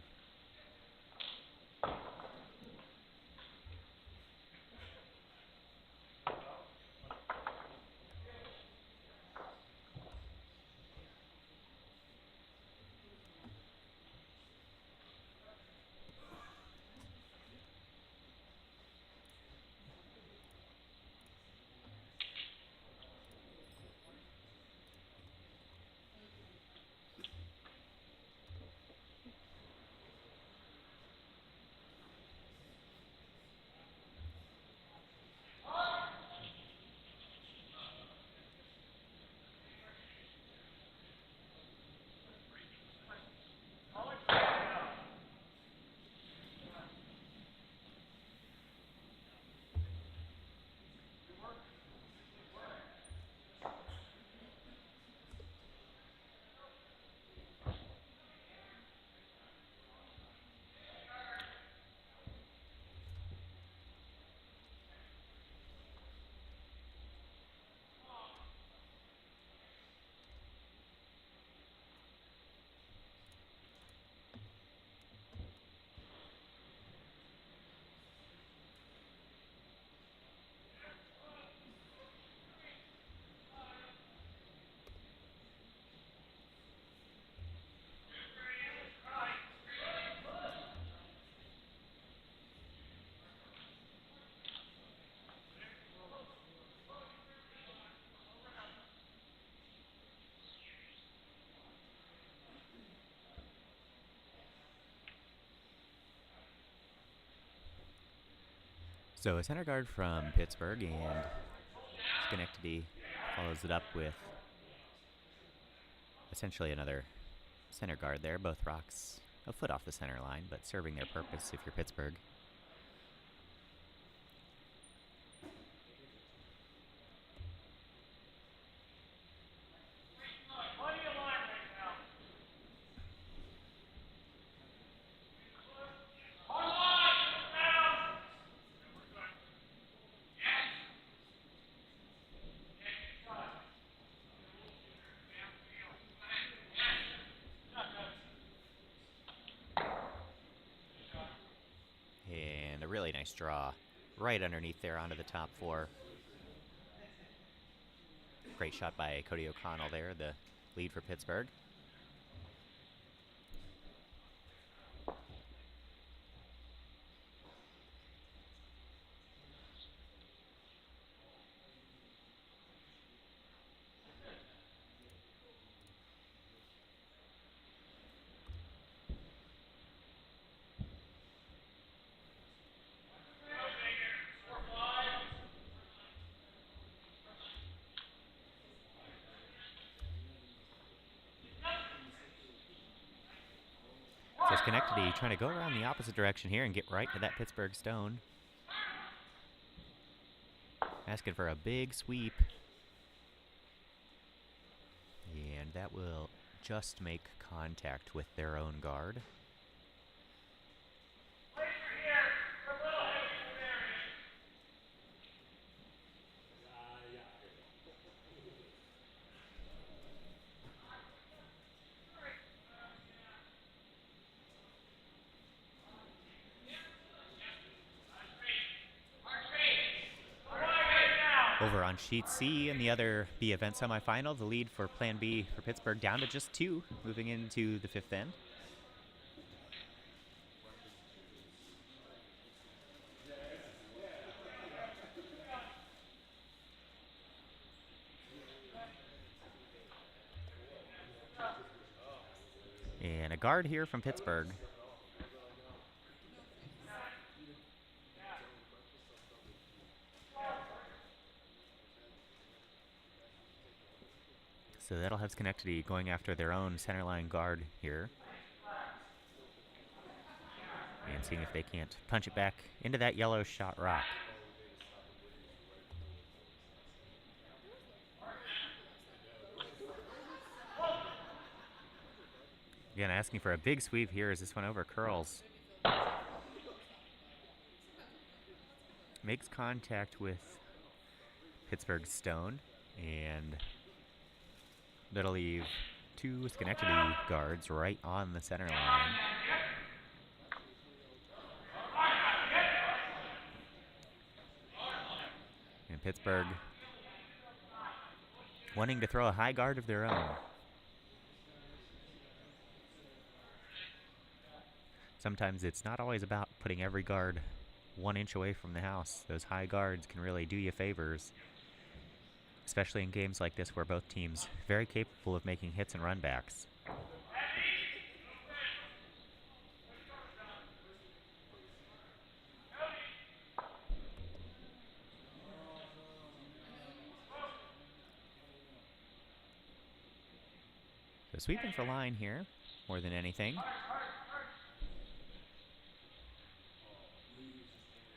So a center guard from Pittsburgh, and Schenectady follows it up with essentially another center guard there. Both rocks a foot off the center line, but serving their purpose if you're Pittsburgh. And a really nice draw right underneath there onto the top four. Great shot by Cody O'Connell there, the lead for Pittsburgh. So Schenectady trying to go around the opposite direction here and get right to that Pittsburgh stone. Asking for a big sweep. And that will just make contact with their own guard. Over on sheet C in the other B event semifinal, the lead for Plan B for Pittsburgh down to just 2, moving into the 5th end. And a guard here from Pittsburgh. So that'll have Schenectady going after their own centerline guard here. And seeing if they can't punch it back into that yellow shot rock. Again, asking for a big sweep here as this one over curls. Makes contact with Pittsburgh's stone, and that'll leave 2 Schenectady guards right on the center line. And Pittsburgh wanting to throw a high guard of their own. Sometimes it's not always about putting every guard 1 inch away from the house. Those high guards can really do you favors, especially in games like this where both teams are very capable of making hits and runbacks. So sweeping for line here, more than anything.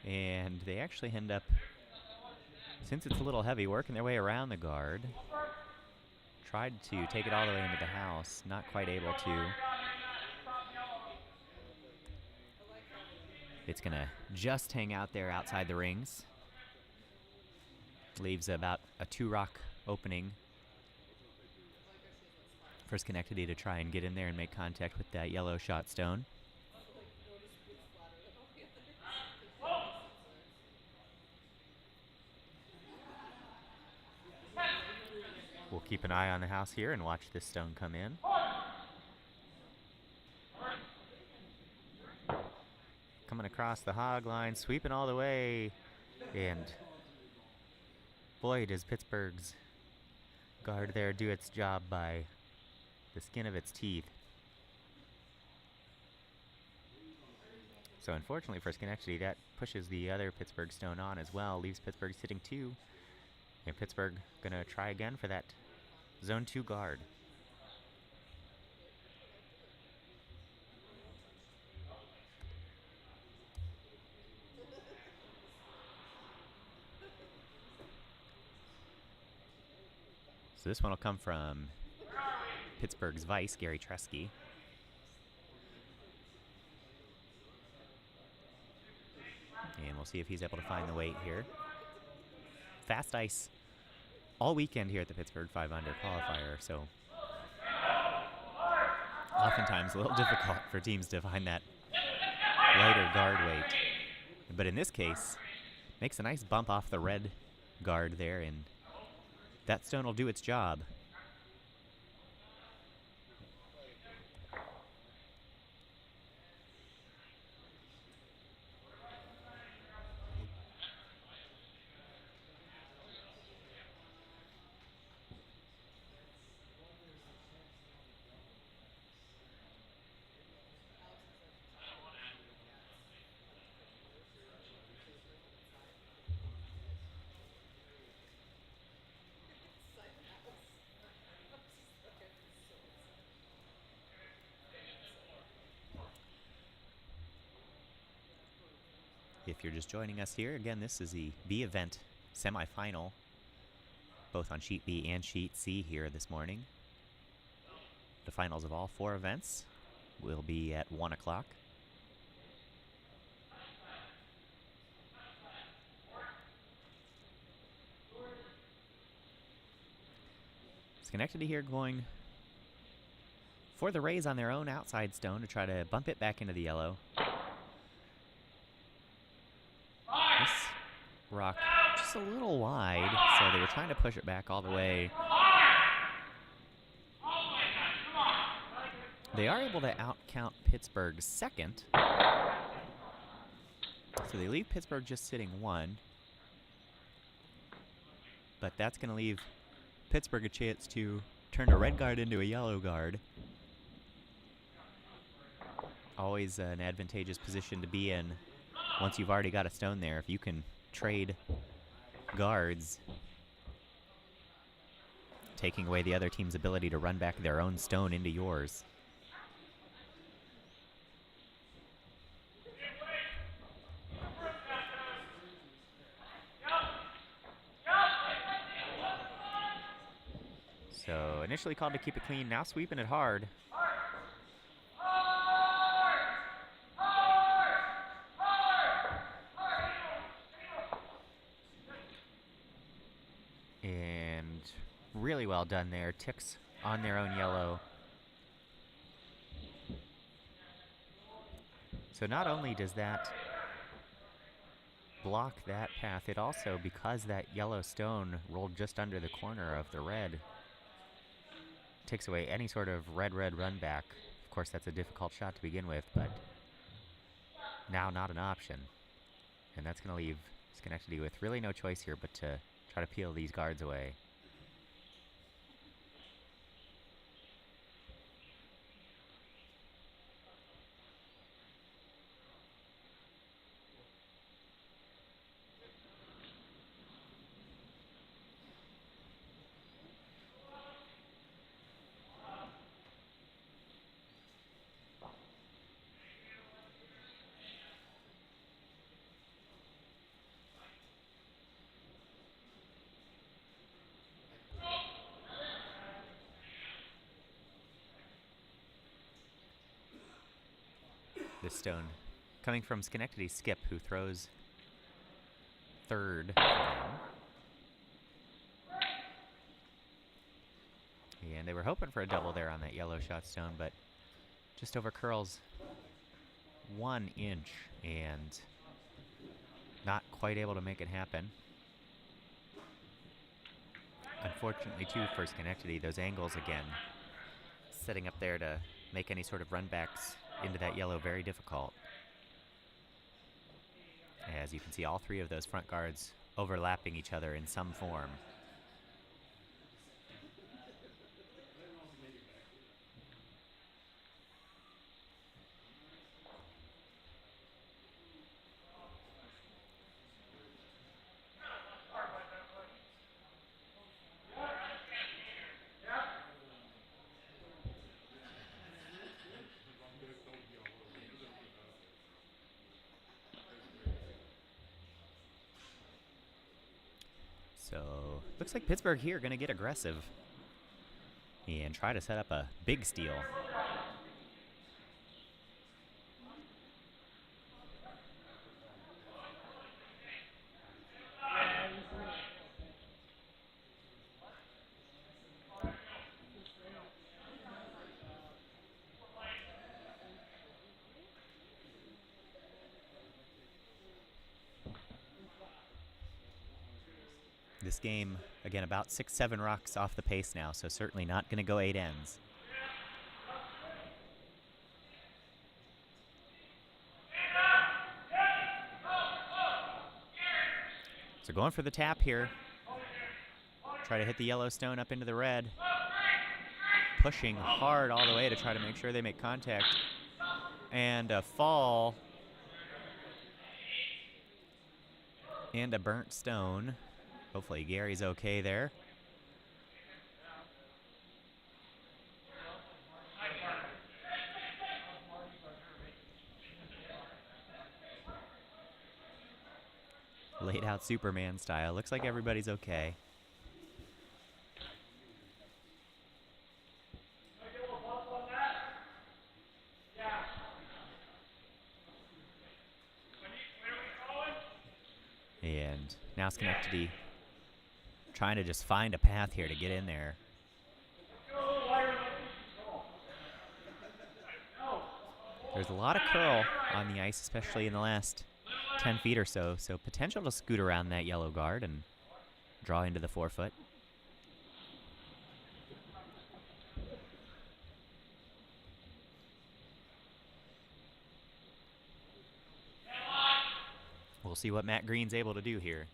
And they actually end up, since it's a little heavy, working their way around the guard. Tried to take it all the way into the house, not quite able to. It's gonna just hang out there outside the rings. Leaves about a 2-rock opening for Schenectady to try and get in there and make contact with that yellow shot stone. We'll keep an eye on the house here and watch this stone come in. Coming across the hog line, sweeping all the way. And boy, does Pittsburgh's guard there do its job by the skin of its teeth. So unfortunately for Schenectady, that pushes the other Pittsburgh stone on as well, leaves Pittsburgh sitting 2. And Pittsburgh gonna try again for that zone 2 guard. So this one will come from Pittsburgh's vice, Gary Tresky. And we'll see if he's able to find the weight here. Fast ice all weekend here at the Pittsburgh 5-Under qualifier, so oftentimes a little difficult for teams to find that lighter guard weight. But in this case, makes a nice bump off the red guard there, and that stone will do its job. If you're just joining us here, again, this is the B event semifinal, both on Sheet B and Sheet C here this morning. The finals of all 4 events will be at 1 o'clock. Schenectady here going for the raise on their own outside stone to try to bump it back into the yellow. This rock just a little wide, so they were trying to push it back all the way. They are able to outcount Pittsburgh's second. So they leave Pittsburgh just sitting 1. But that's going to leave Pittsburgh a chance to turn a red guard into a yellow guard. Always an advantageous position to be in once you've already got a stone there. If you can trade guards, taking away the other team's ability to run back their own stone into yours. So initially called to keep it clean, now sweeping it hard. And really well done there. Ticks on their own yellow. So not only does that block that path, it also, because that yellow stone rolled just under the corner of the red, takes away any sort of red run back. Of course, that's a difficult shot to begin with, but now not an option. And that's going to leave Schenectady with really no choice here but to try to peel these guards away. This stone coming from Schenectady Skip, who throws third for them. And they were hoping for a double there on that yellow shot stone, but just over curls 1 inch and not quite able to make it happen. Unfortunately, too, for Schenectady, those angles again, setting up there to make any sort of run backs into that yellow very difficult. As you can see, all 3 of those front guards overlapping each other in some form. So, looks like Pittsburgh here going to get aggressive and try to set up a big steal. This game, again, about 6-7 rocks off the pace now, so certainly not going to go 8 ends. So going for the tap here. Try to hit the yellow stone up into the red. Pushing hard all the way to try to make sure they make contact. And a fall. And a burnt stone. Hopefully Gary's okay there. Laid out Superman style. Looks like everybody's okay. And now Schenectady trying to just find a path here to get in there. There's a lot of curl on the ice, especially in the last 10 feet or so, so potential to scoot around that yellow guard and draw into the 4-foot. We'll see what Matt Green's able to do here.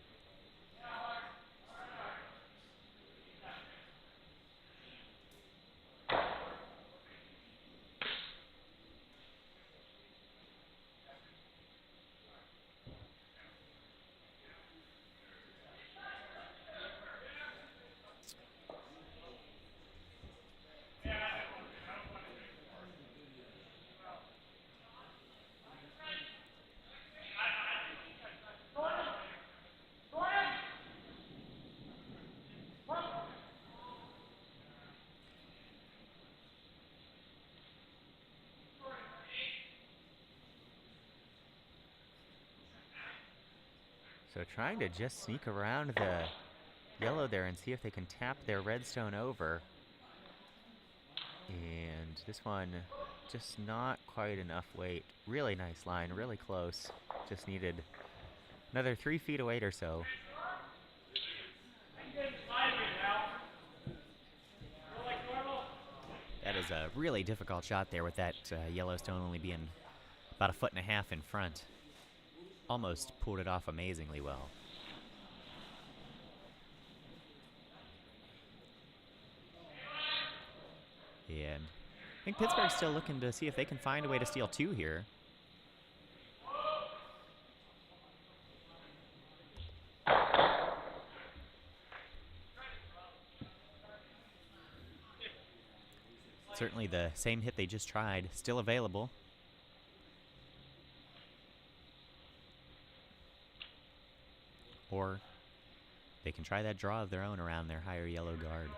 So trying to just sneak around the yellow there and see if they can tap their redstone over. And this one, just not quite enough weight. Really nice line, really close. Just needed another 3 feet of weight or so. That is a really difficult shot there with that Yellowstone only being about 1.5 feet in front. Almost pulled it off amazingly well. And I think Pittsburgh's still looking to see if they can find a way to steal 2 here. Certainly the same hit they just tried, still available. Or they can try that draw of their own around their higher yellow guard.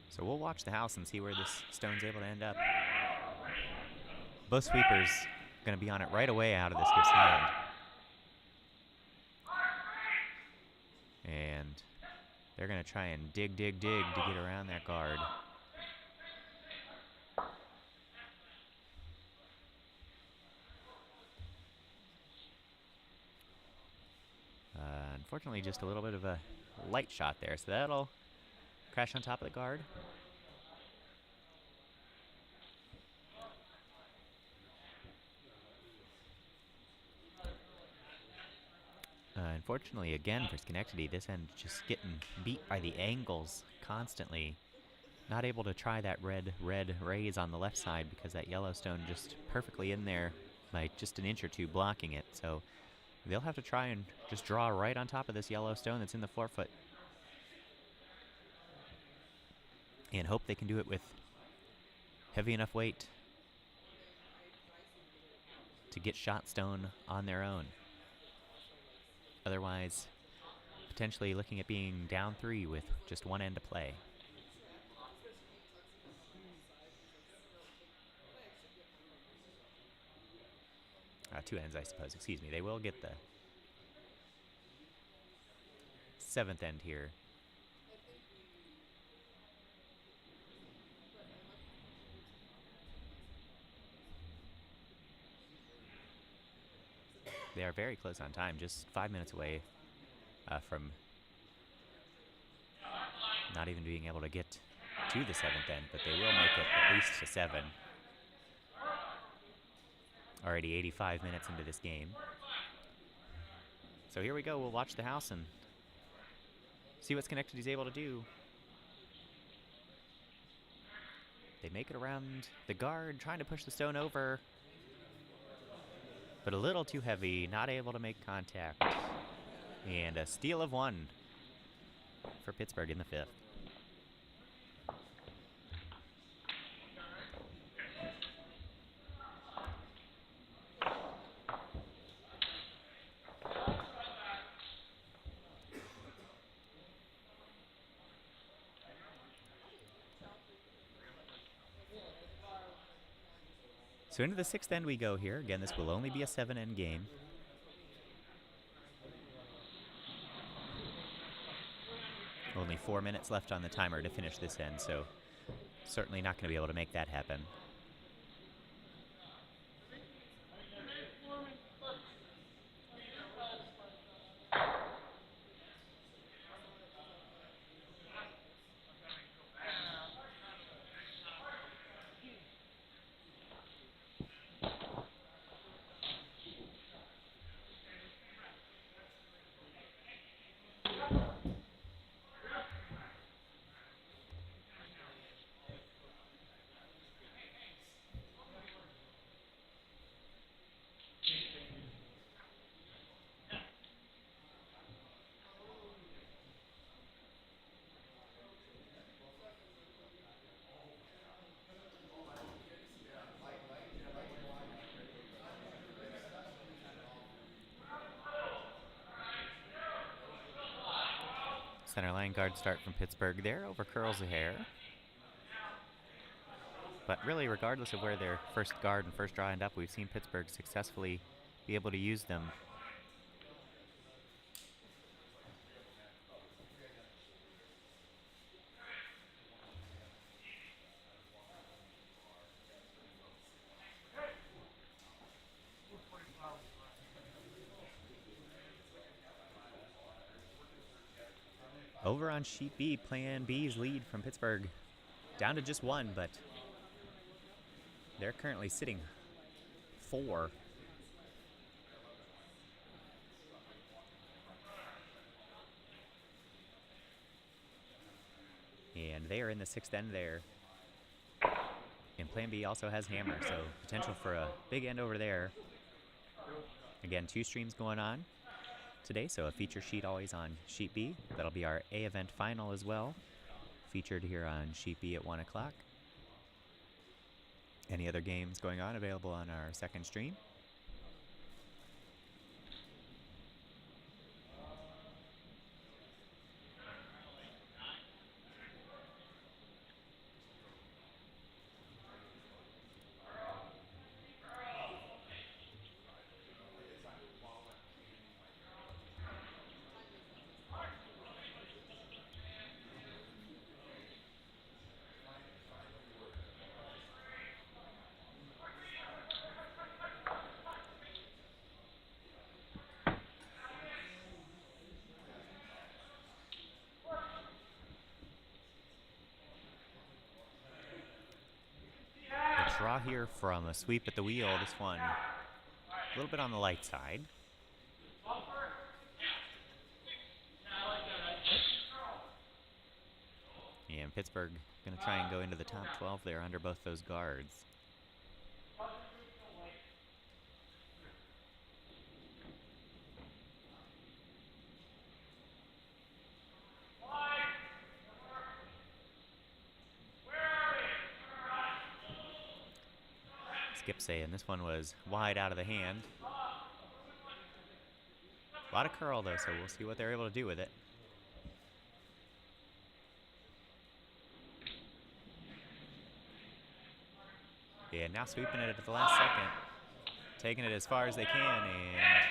So we'll watch the house and see where this stone's able to end up. Both sweepers going to be on it right away out of this gift's hand. And they're going to try and dig to get around that guard. Unfortunately, just a little bit of a light shot there, so that'll crash on top of the guard. Unfortunately, again, for Schenectady, this end just getting beat by the angles constantly. Not able to try that red raise on the left side because that Yellowstone just perfectly in there by just an inch or two blocking it. So they'll have to try and just draw right on top of this Yellowstone that's in the forefoot. And hope they can do it with heavy enough weight to get shot stone on their own. Otherwise, potentially looking at being down 3 with just one end to play. 2 ends, I suppose. Excuse me. They will get the 7th end here. They are very close on time, just 5 minutes away from not even being able to get to the 7th end, but they will make it at least to 7. Already 85 minutes into this game. So here we go. We'll watch the house and see what Schenectady's able to do. They make it around the guard, trying to push the stone over, but a little too heavy, not able to make contact. And a steal of 1 for Pittsburgh in the 5th. So into the 6th end we go here. Again, this will only be a 7-end game. Only 4 minutes left on the timer to finish this end, so certainly not going to be able to make that happen. Center line guard start from Pittsburgh there, over curls a hair. But really, regardless of where their first guard and first draw end up, we've seen Pittsburgh successfully be able to use them. Over on sheet B, Plan B's lead from Pittsburgh down to just 1, but they're currently sitting 4. And they are in the 6th end there. And Plan B also has hammer, so potential for a big end over there. Again, 2 streams going on today, so a feature sheet always on sheet B. That'll be our A event final as well, featured here on sheet B at 1 o'clock. Any other games going on available on our 2nd stream. Draw here from a sweep at the wheel. This one a little bit on the light side. And Pittsburgh going to try and go into the top 12 there under both those guards. Skip saying this one was wide out of the hand. A lot of curl though, so we'll see what they're able to do with it. Yeah, now sweeping it at the last second. Taking it as far as they can and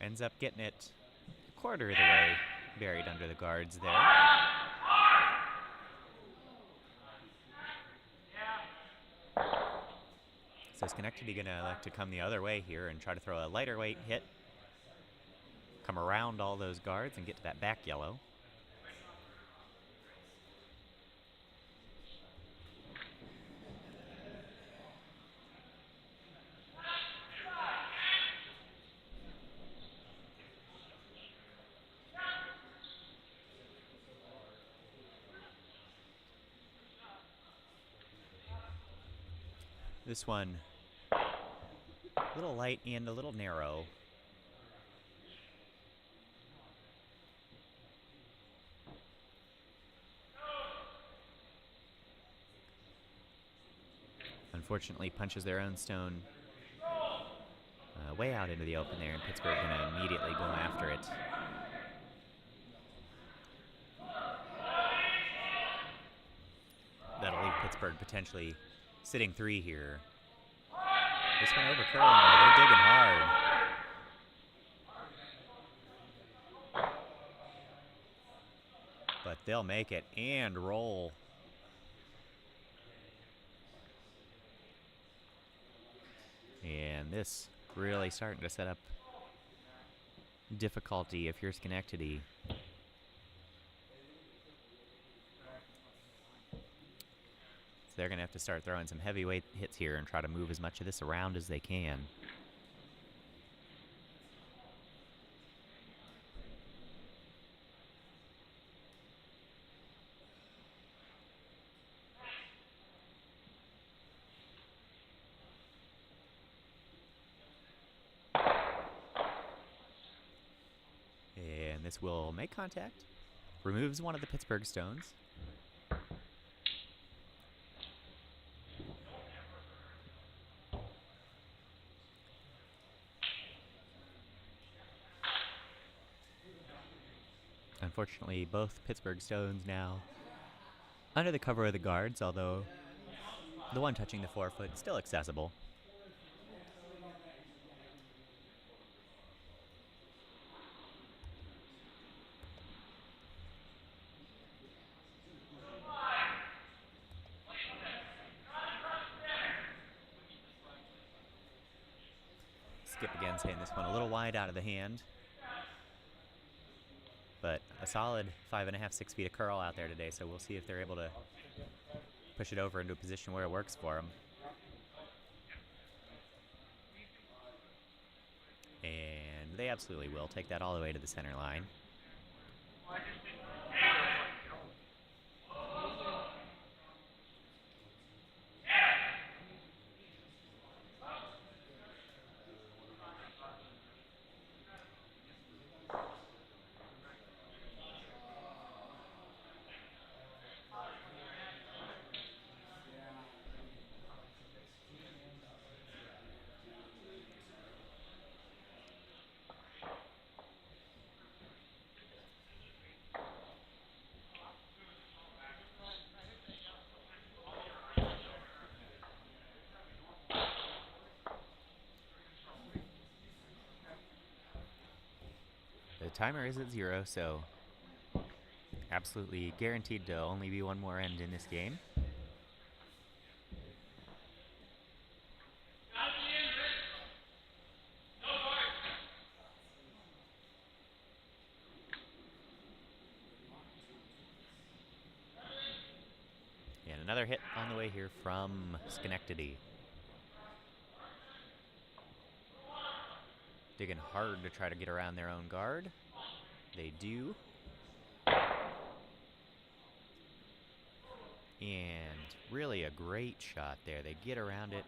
ends up getting it a quarter of the way buried under the guards there. So Schenectady going to elect to come the other way here and try to throw a lighter weight hit. Come around all those guards and get to that back yellow. This one, a little light and a little narrow. Unfortunately, punches their own stone way out into the open there, and Pittsburgh going to immediately go after it. That'll leave Pittsburgh potentially sitting 3 here. This one over curling though, they're digging hard. But they'll make it and roll. And this really starting to set up difficulty if you're Schenectady. So they're going to have to start throwing some heavyweight hits here and try to move as much of this around as they can. And this will make contact. Removes one of the Pittsburgh stones. Unfortunately, both Pittsburgh stones now under the cover of the guards, although the one touching the forefoot is still accessible. Skip again saying this one a little wide out of the hand. But a solid 5.5, 6 feet of curl out there today, so we'll see if they're able to push it over into a position where it works for them. And they absolutely will take that all the way to the center line. The timer is at 0, so absolutely guaranteed to only be one more end in this game. And another hit on the way here from Schenectady. Digging hard to try to get around their own guard. They do. And really a great shot there. They get around it,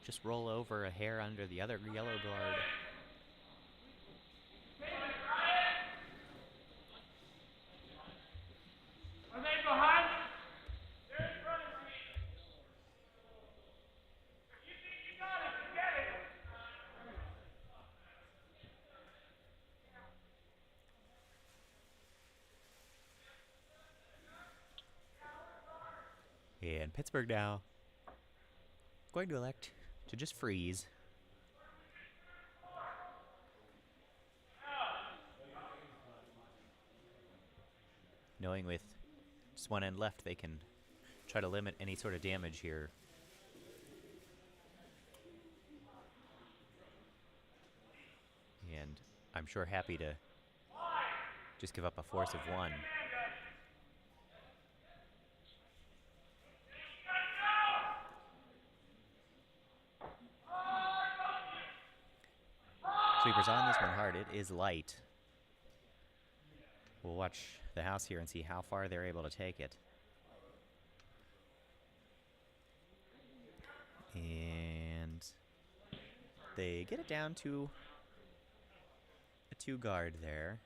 just roll over a hair under the other yellow guard. Are they behind? They're in front of me. You think you got it? You get it. And Pittsburgh now going to elect to just freeze. Knowing with just one end left, they can try to limit any sort of damage here. And I'm sure happy to just give up a force of one. Sweeper's on this one hard. It is light. We'll watch the house here and see how far they're able to take it. And they get it down to a 2 guard there.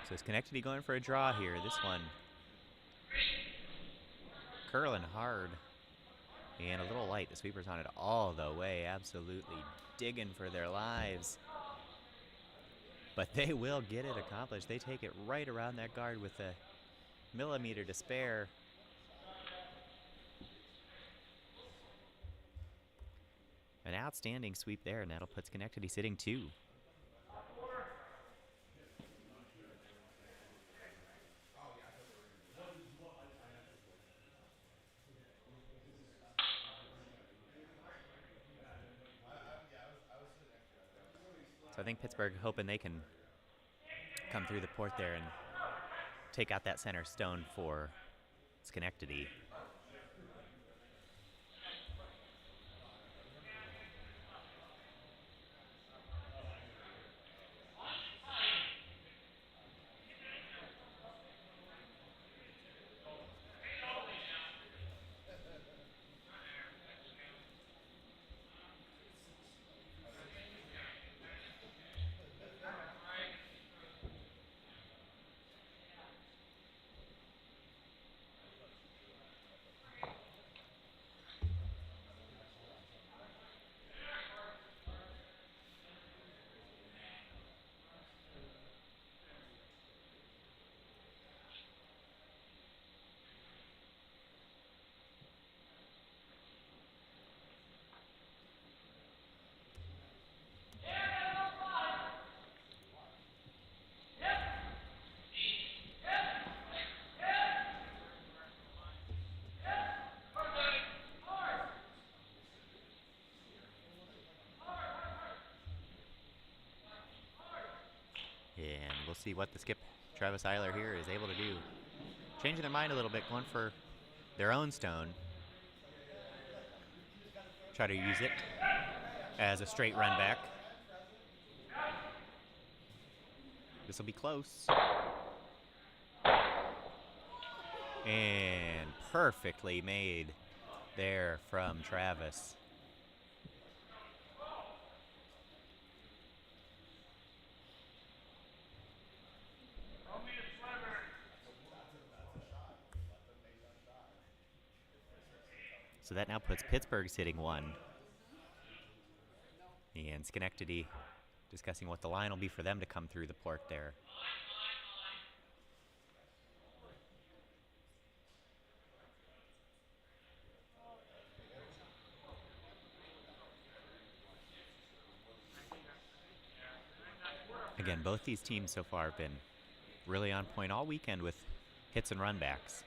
So is Schenectady going for a draw here? This one curling hard and a little light. The Sweeper's on it all the way, absolutely digging for their lives. But they will get it accomplished. They take it right around that guard with a millimeter to spare. An outstanding sweep there, and that'll put Schenectady sitting 2. So I think Pittsburgh hoping they can come through the port there and take out that center stone for Schenectady. And we'll see what the skip, Travis Eiler here, is able to do. Changing their mind a little bit, going for their own stone. Try to use it as a straight run back. This will be close. And perfectly made there from Travis. So that now puts Pittsburgh sitting 1. And Schenectady discussing what the line will be for them to come through the port there. Again, both these teams so far have been really on point all weekend with hits and runbacks.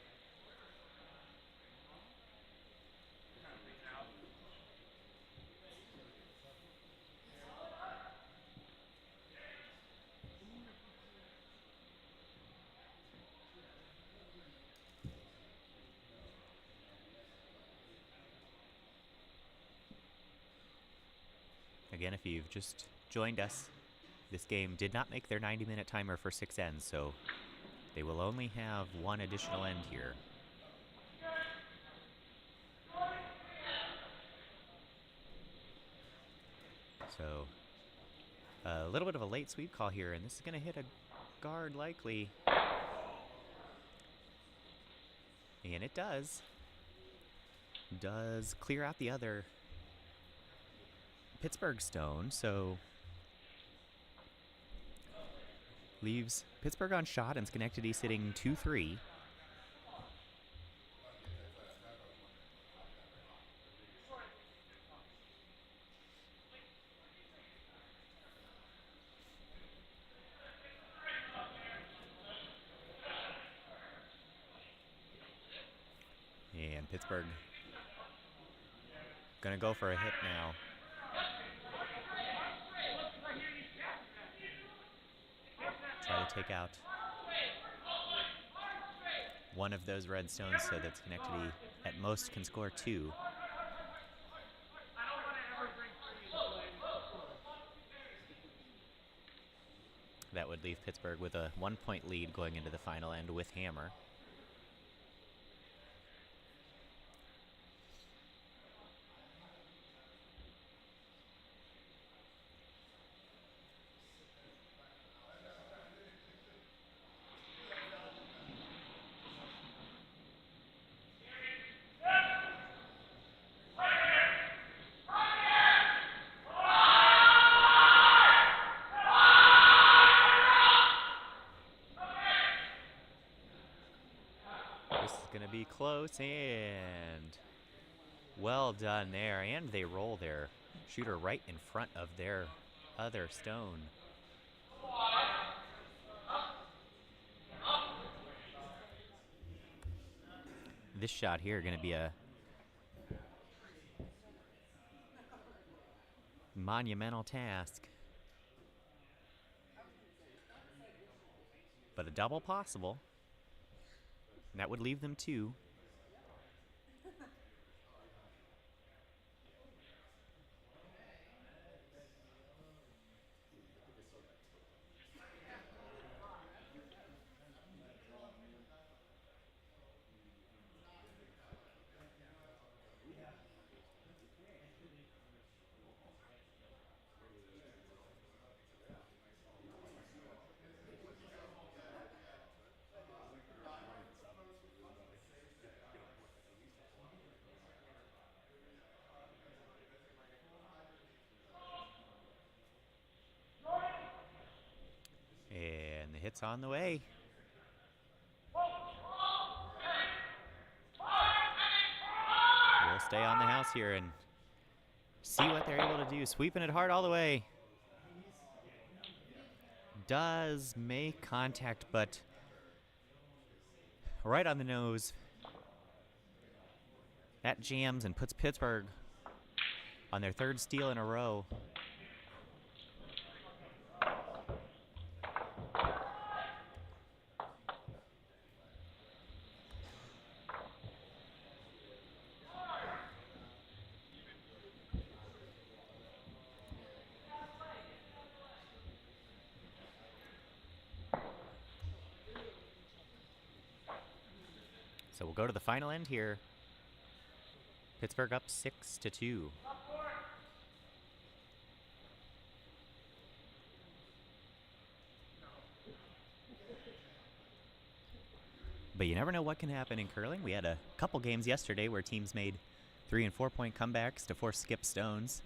Again, if you've just joined us, this game did not make their 90-minute timer for 6 ends, so they will only have 1 additional end here. So a little bit of a late sweep call here, and this is going to hit a guard likely. And it does. Does clear out the other Pittsburgh stone, so leaves Pittsburgh on shot and Schenectady sitting 2-3. And Pittsburgh gonna go for a hit now. Try to take out one of those red stones so that Schenectady at most can score 2. That would leave Pittsburgh with a 1-point lead going into the final end with Hammer. Be close, and well done there, and they roll their shooter right in front of their other stone. This shot here going to be a monumental task, but a double possible. And that would leave them 2. And the hit's on the way. We'll stay on the house here and see what they're able to do. Sweeping it hard all the way. Does make contact, but right on the nose. That jams and puts Pittsburgh on their 3rd steal in a row. So we'll go to the final end here. Pittsburgh up 6-2. But you never know what can happen in curling. We had a couple games yesterday where teams made 3 and 4 point comebacks to force skip stones.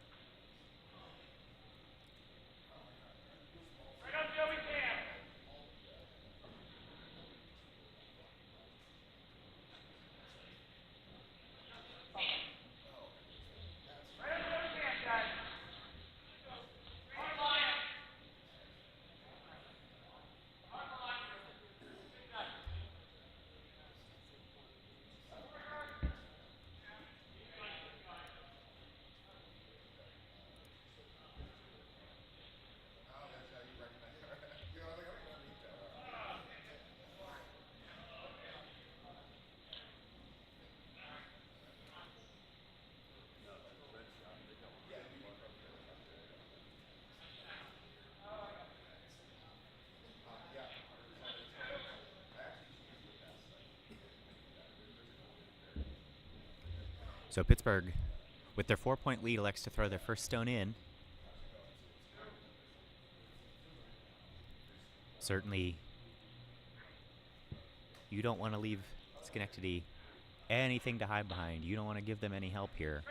So Pittsburgh, with their 4 point lead, elects to throw their first stone in. Certainly, you don't want to leave Schenectady anything to hide behind. You don't want to give them any help here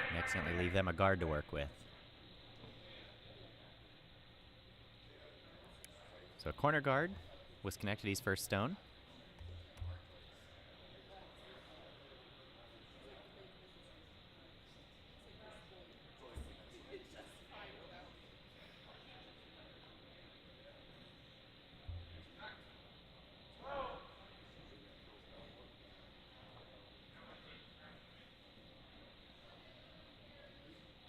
and accidentally leave them a guard to work with. So a corner guard was Schenectady's first stone.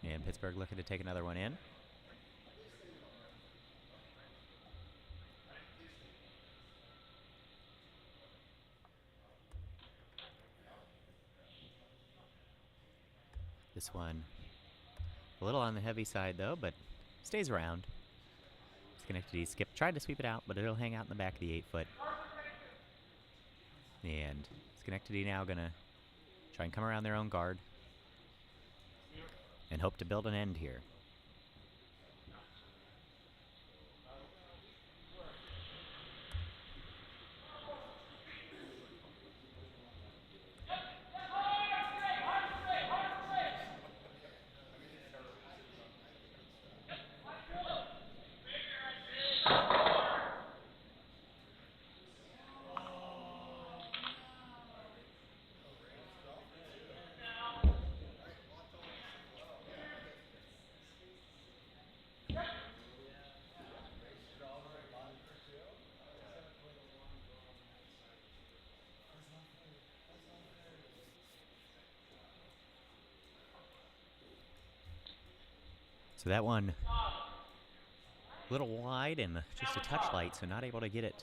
And Pittsburgh looking to take another one in. This one a little on the heavy side though, but stays around. Schenectady tried to sweep it out, but it'll hang out in the back of the 8 foot. And Schenectady now gonna try and come around their own guard and hope to build an end here. So that one a little wide and just a touch light, so not able to get it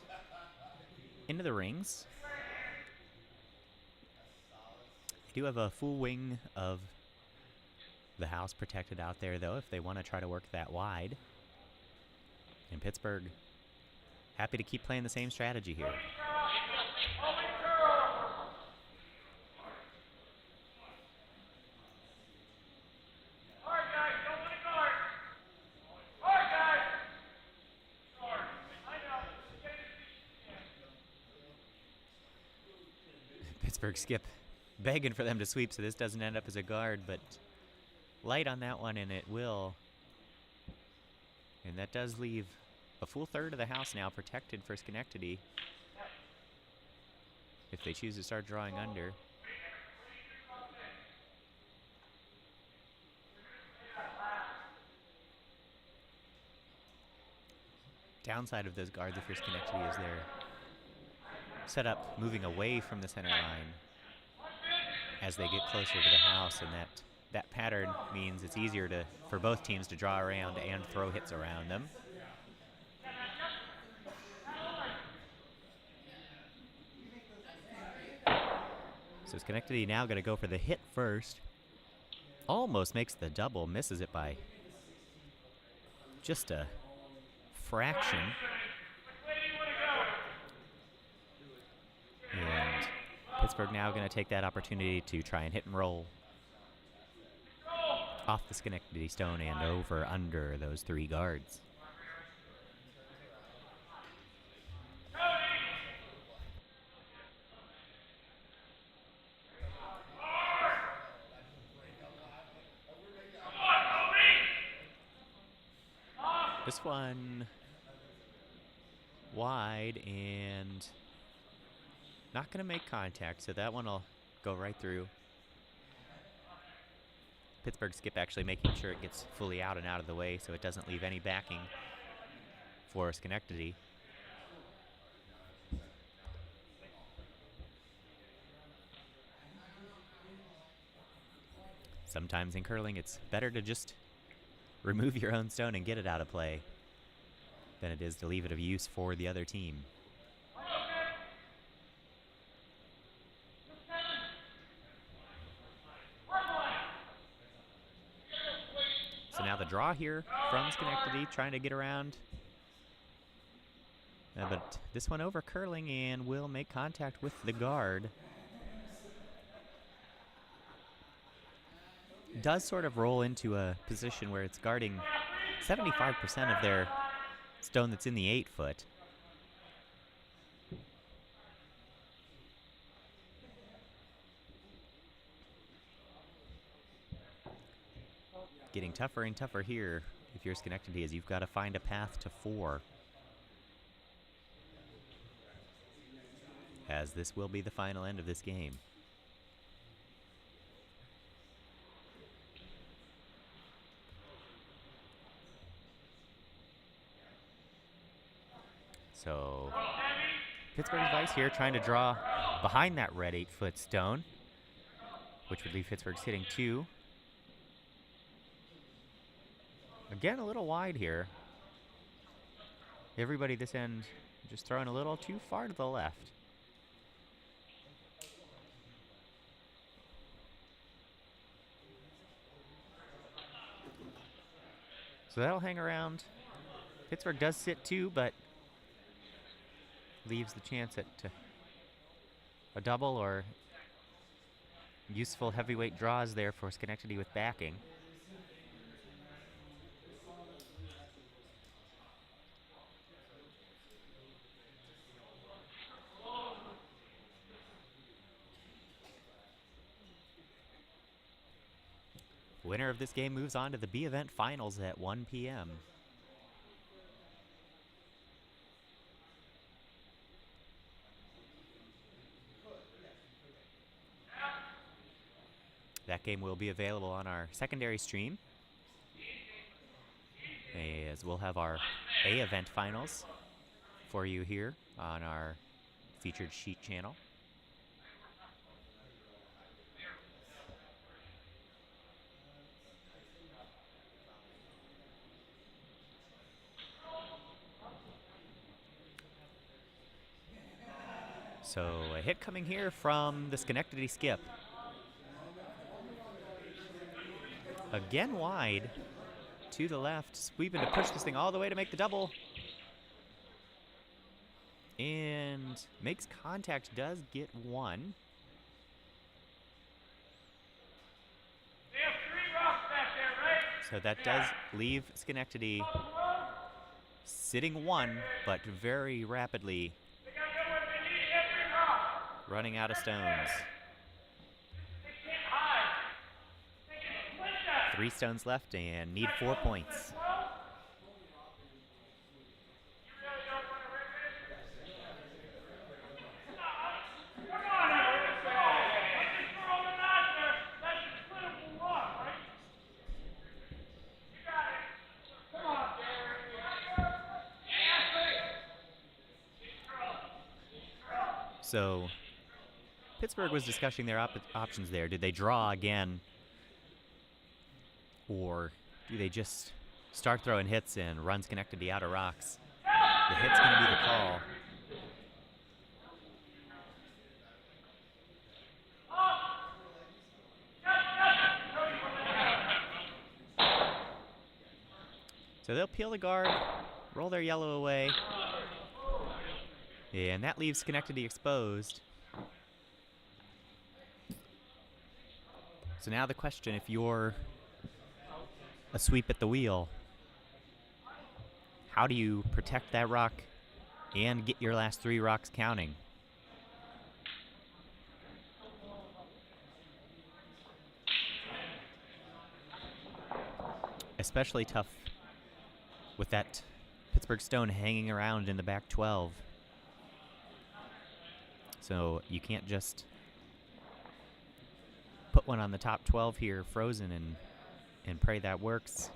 into the rings. They do have a full wing of the house protected out there, though, if they want to try to work that wide. And Pittsburgh happy to keep playing the same strategy here. Pittsburgh skip begging for them to sweep, so this doesn't end up as a guard, but light on that one, and it will. And that does leave a full third of the house now protected for Schenectady if they choose to start drawing under. Downside of those guards if you're Schenectady is they're set up moving away from the center line as they get closer to the house, and that pattern means it's easier for both teams to draw around and throw hits around them. So Schenectady now going to go for the hit first. Almost makes the double, misses it by just a fraction. And Pittsburgh now going to take that opportunity to try and hit and roll off the Schenectady stone and over under those 3 guards. This one wide and not going to make contact, so that one will go right through. Pittsburgh skip actually making sure it gets fully out and out of the way so it doesn't leave any backing for Schenectady. Sometimes in curling it's better to just remove your own stone and get it out of play than it is to leave it of use for the other team. So now the draw here from Schenectady, trying to get around. But this one over curling and will make contact with the guard. Does sort of roll into a position where it's guarding 75% of their stone that's in the 8-foot. Getting tougher and tougher here if you're Schenectady, as you've got to find a path to 4. As this will be the final end of this game. So Pittsburgh's Vice here trying to draw behind that red 8-foot stone, which would leave Pittsburgh's hitting 2. Again, a little wide here. Everybody this end just throwing a little too far to the left. So that'll hang around. Pittsburgh does sit 2, but leaves the chance at a double or useful heavyweight draws there for Schenectady with backing. Winner of this game moves on to the B event finals at 1 p.m. That game will be available on our secondary stream, as we'll have our A event finals for you here on our featured sheet channel. So a hit coming here from the Schenectady skip. Again wide to the left, sweeping to push this thing all the way to make the double. And makes contact, does get 1. They have 3 rocks back there, right? So that does leave Schenectady sitting 1, but very rapidly They got to know what they need every rock. running out of stones. They can't hide. They can split that. 3 stones left and need 4 points. You really don't want to rip it? Come on, Eric. Come on. Let's just throw them out there. That's a splittable rock, right? You got it. Come on, Derek. So Pittsburgh was discussing their options there. Did they draw again? Or do they just start throwing hits and run Schenectady out of rocks? The hit's going to be the call. So they'll peel the guard, roll their yellow away. And that leaves Schenectady exposed. So now the question, if you're a sweep at the wheel, how do you protect that rock and get your last 3 rocks counting? Especially tough with that Pittsburgh stone hanging around in the back 12. So you can't just put one on the top 12 here frozen and pray that works.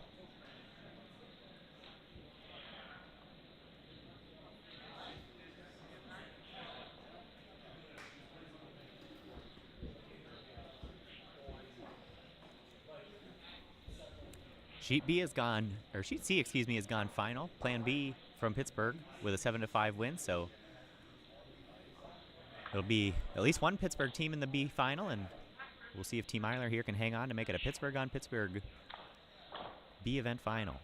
Sheet B has gone, or Sheet C, excuse me, has gone final. Plan B from Pittsburgh with a 7-5 win, so it'll be at least one Pittsburgh team in the B final, and we'll see if Team Eiler here can hang on to make it a Pittsburgh on Pittsburgh B event final.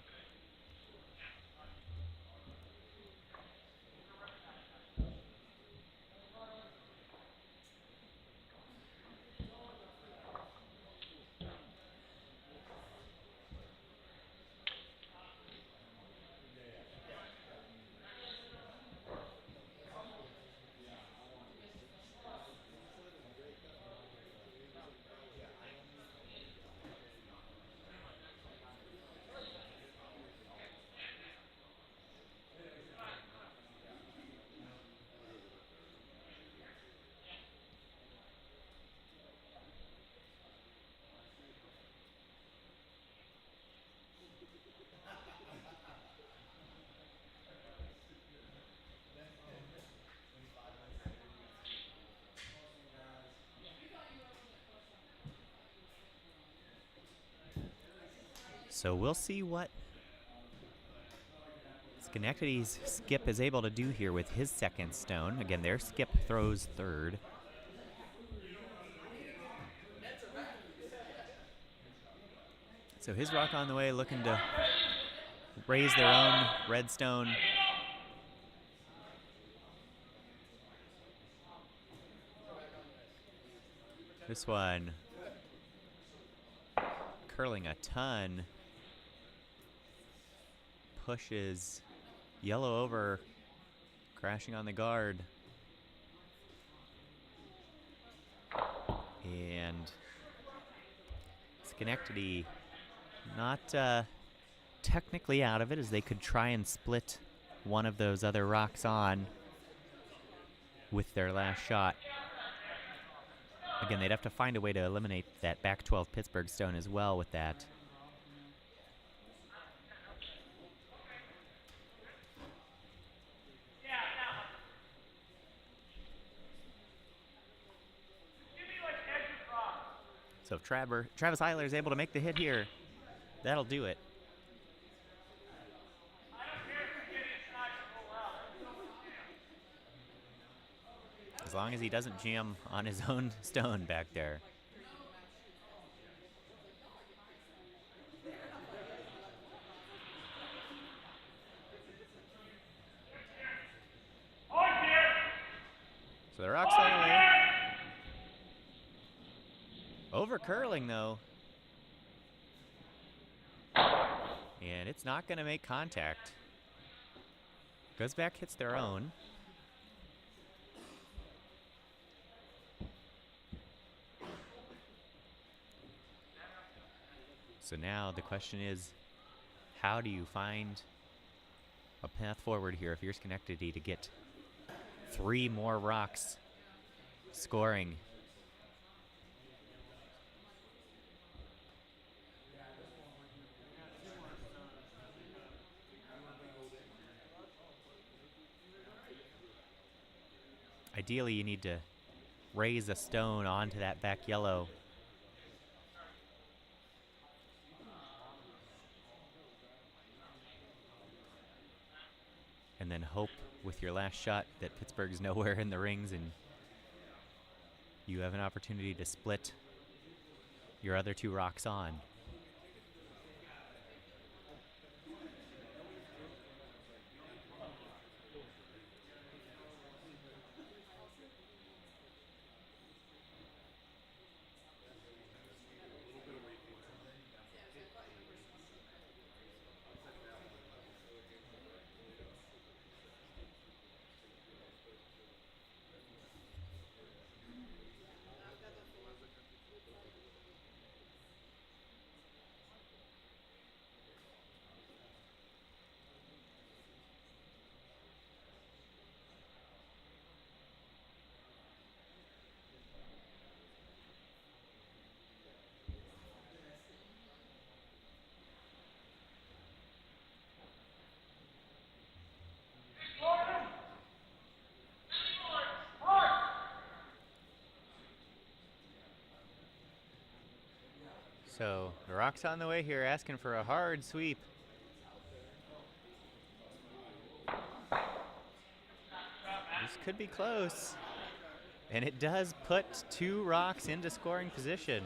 So we'll see what Schenectady's Skip is able to do here with his second stone. Again, their Skip throws third. So his rock on the way, looking to raise their own red stone. This one curling a ton. Pushes yellow over, crashing on the guard. And Schenectady not technically out of it, as they could try and split one of those other rocks on with their last shot. Again, they'd have to find a way to eliminate that back 12 Pittsburgh stone as well with that. So if Travis Eiler is able to make the hit here, that'll do it. As long as he doesn't jam on his own stone back there. So the rock's on the way. Over curling though. And it's not going to make contact. Goes back, hits their own. So now the question is, how do you find a path forward here if you're Schenectady to get 3 more rocks scoring? Ideally, you need to raise a stone onto that back yellow. And then hope with your last shot that Pittsburgh's nowhere in the rings and you have an opportunity to split your other 2 rocks on. So the Rock's on the way here, asking for a hard sweep. This could be close. And it does put 2 Rocks into scoring position.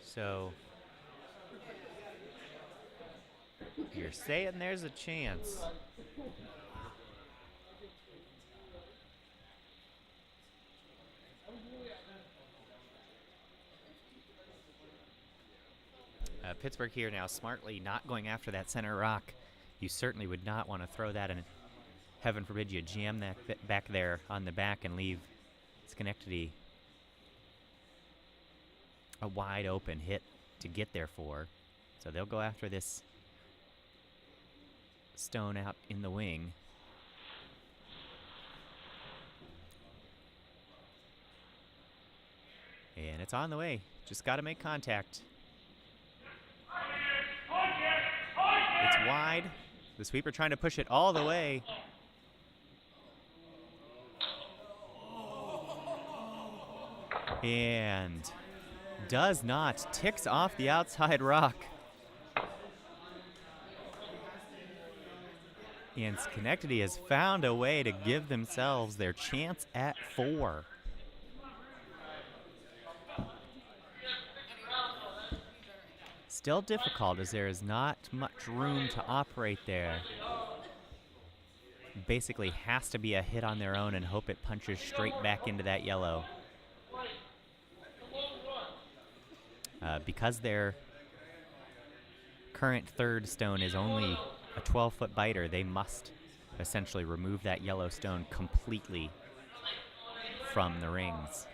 So you're saying there's a chance. Pittsburgh here now smartly not going after that center rock. You certainly would not want to throw that in. Heaven forbid you jam that back there on the back and leave Schenectady a wide open hit to get there for. So they'll go after this stone out in the wing. And it's on the way. Just got to make contact. It's wide. The sweeper trying to push it all the way. And does not. Ticks off the outside rock. And Schenectady has found a way to give themselves their chance at 4. Still difficult as there is not much room to operate there. Basically has to be a hit on their own and hope it punches straight back into that yellow. Because their current third stone is only a 12-foot biter, they must essentially remove that yellow stone completely from the rings.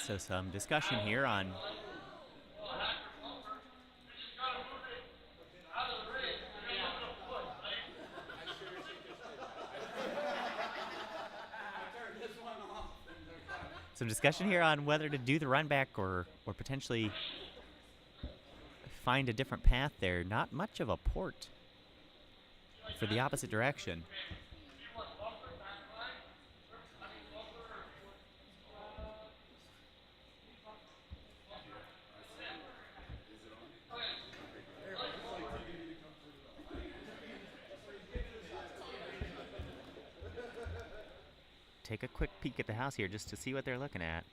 So some discussion here on whether to do the run back or potentially find a different path there. Not much of a port for the opposite direction. Take a quick peek at the house here just to see what they're looking at.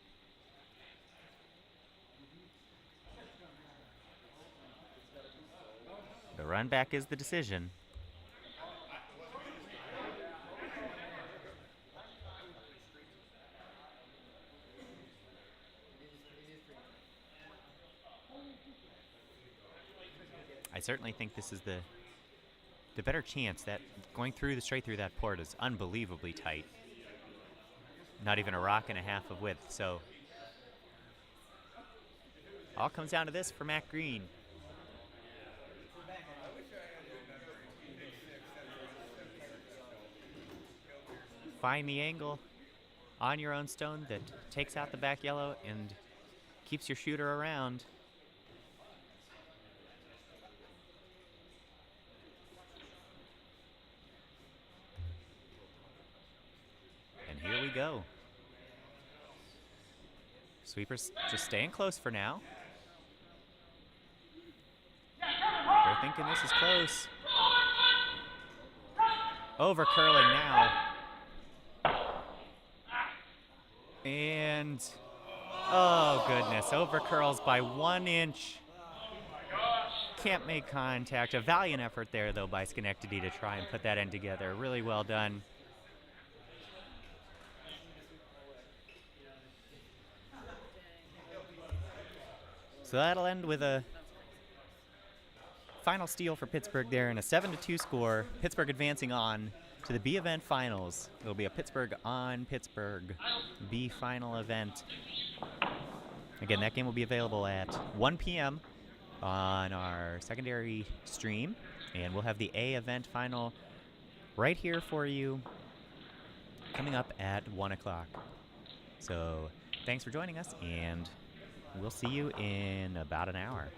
The run back is the decision. I certainly think this is the better chance. That going straight through that port is unbelievably tight. Not even a rock and a half of width, so all comes down to this for Matt Green. Find the angle on your own stone that takes out the back yellow and keeps your shooter around. Here we go. Sweepers just staying close for now. They're thinking this is close. Over curling now. And, oh goodness, over curls by 1 inch. Can't make contact. A valiant effort there though by Schenectady to try and put that end together. Really well done. So that'll end with a final steal for Pittsburgh there and a 7-2 score. Pittsburgh advancing on to the B event finals. It'll be a Pittsburgh on Pittsburgh B final event. again, that game will be available at 1 p.m. on our secondary stream, and we'll have the A event final right here for you coming up at 1 o'clock. So thanks for joining us, and we'll see you in about an hour.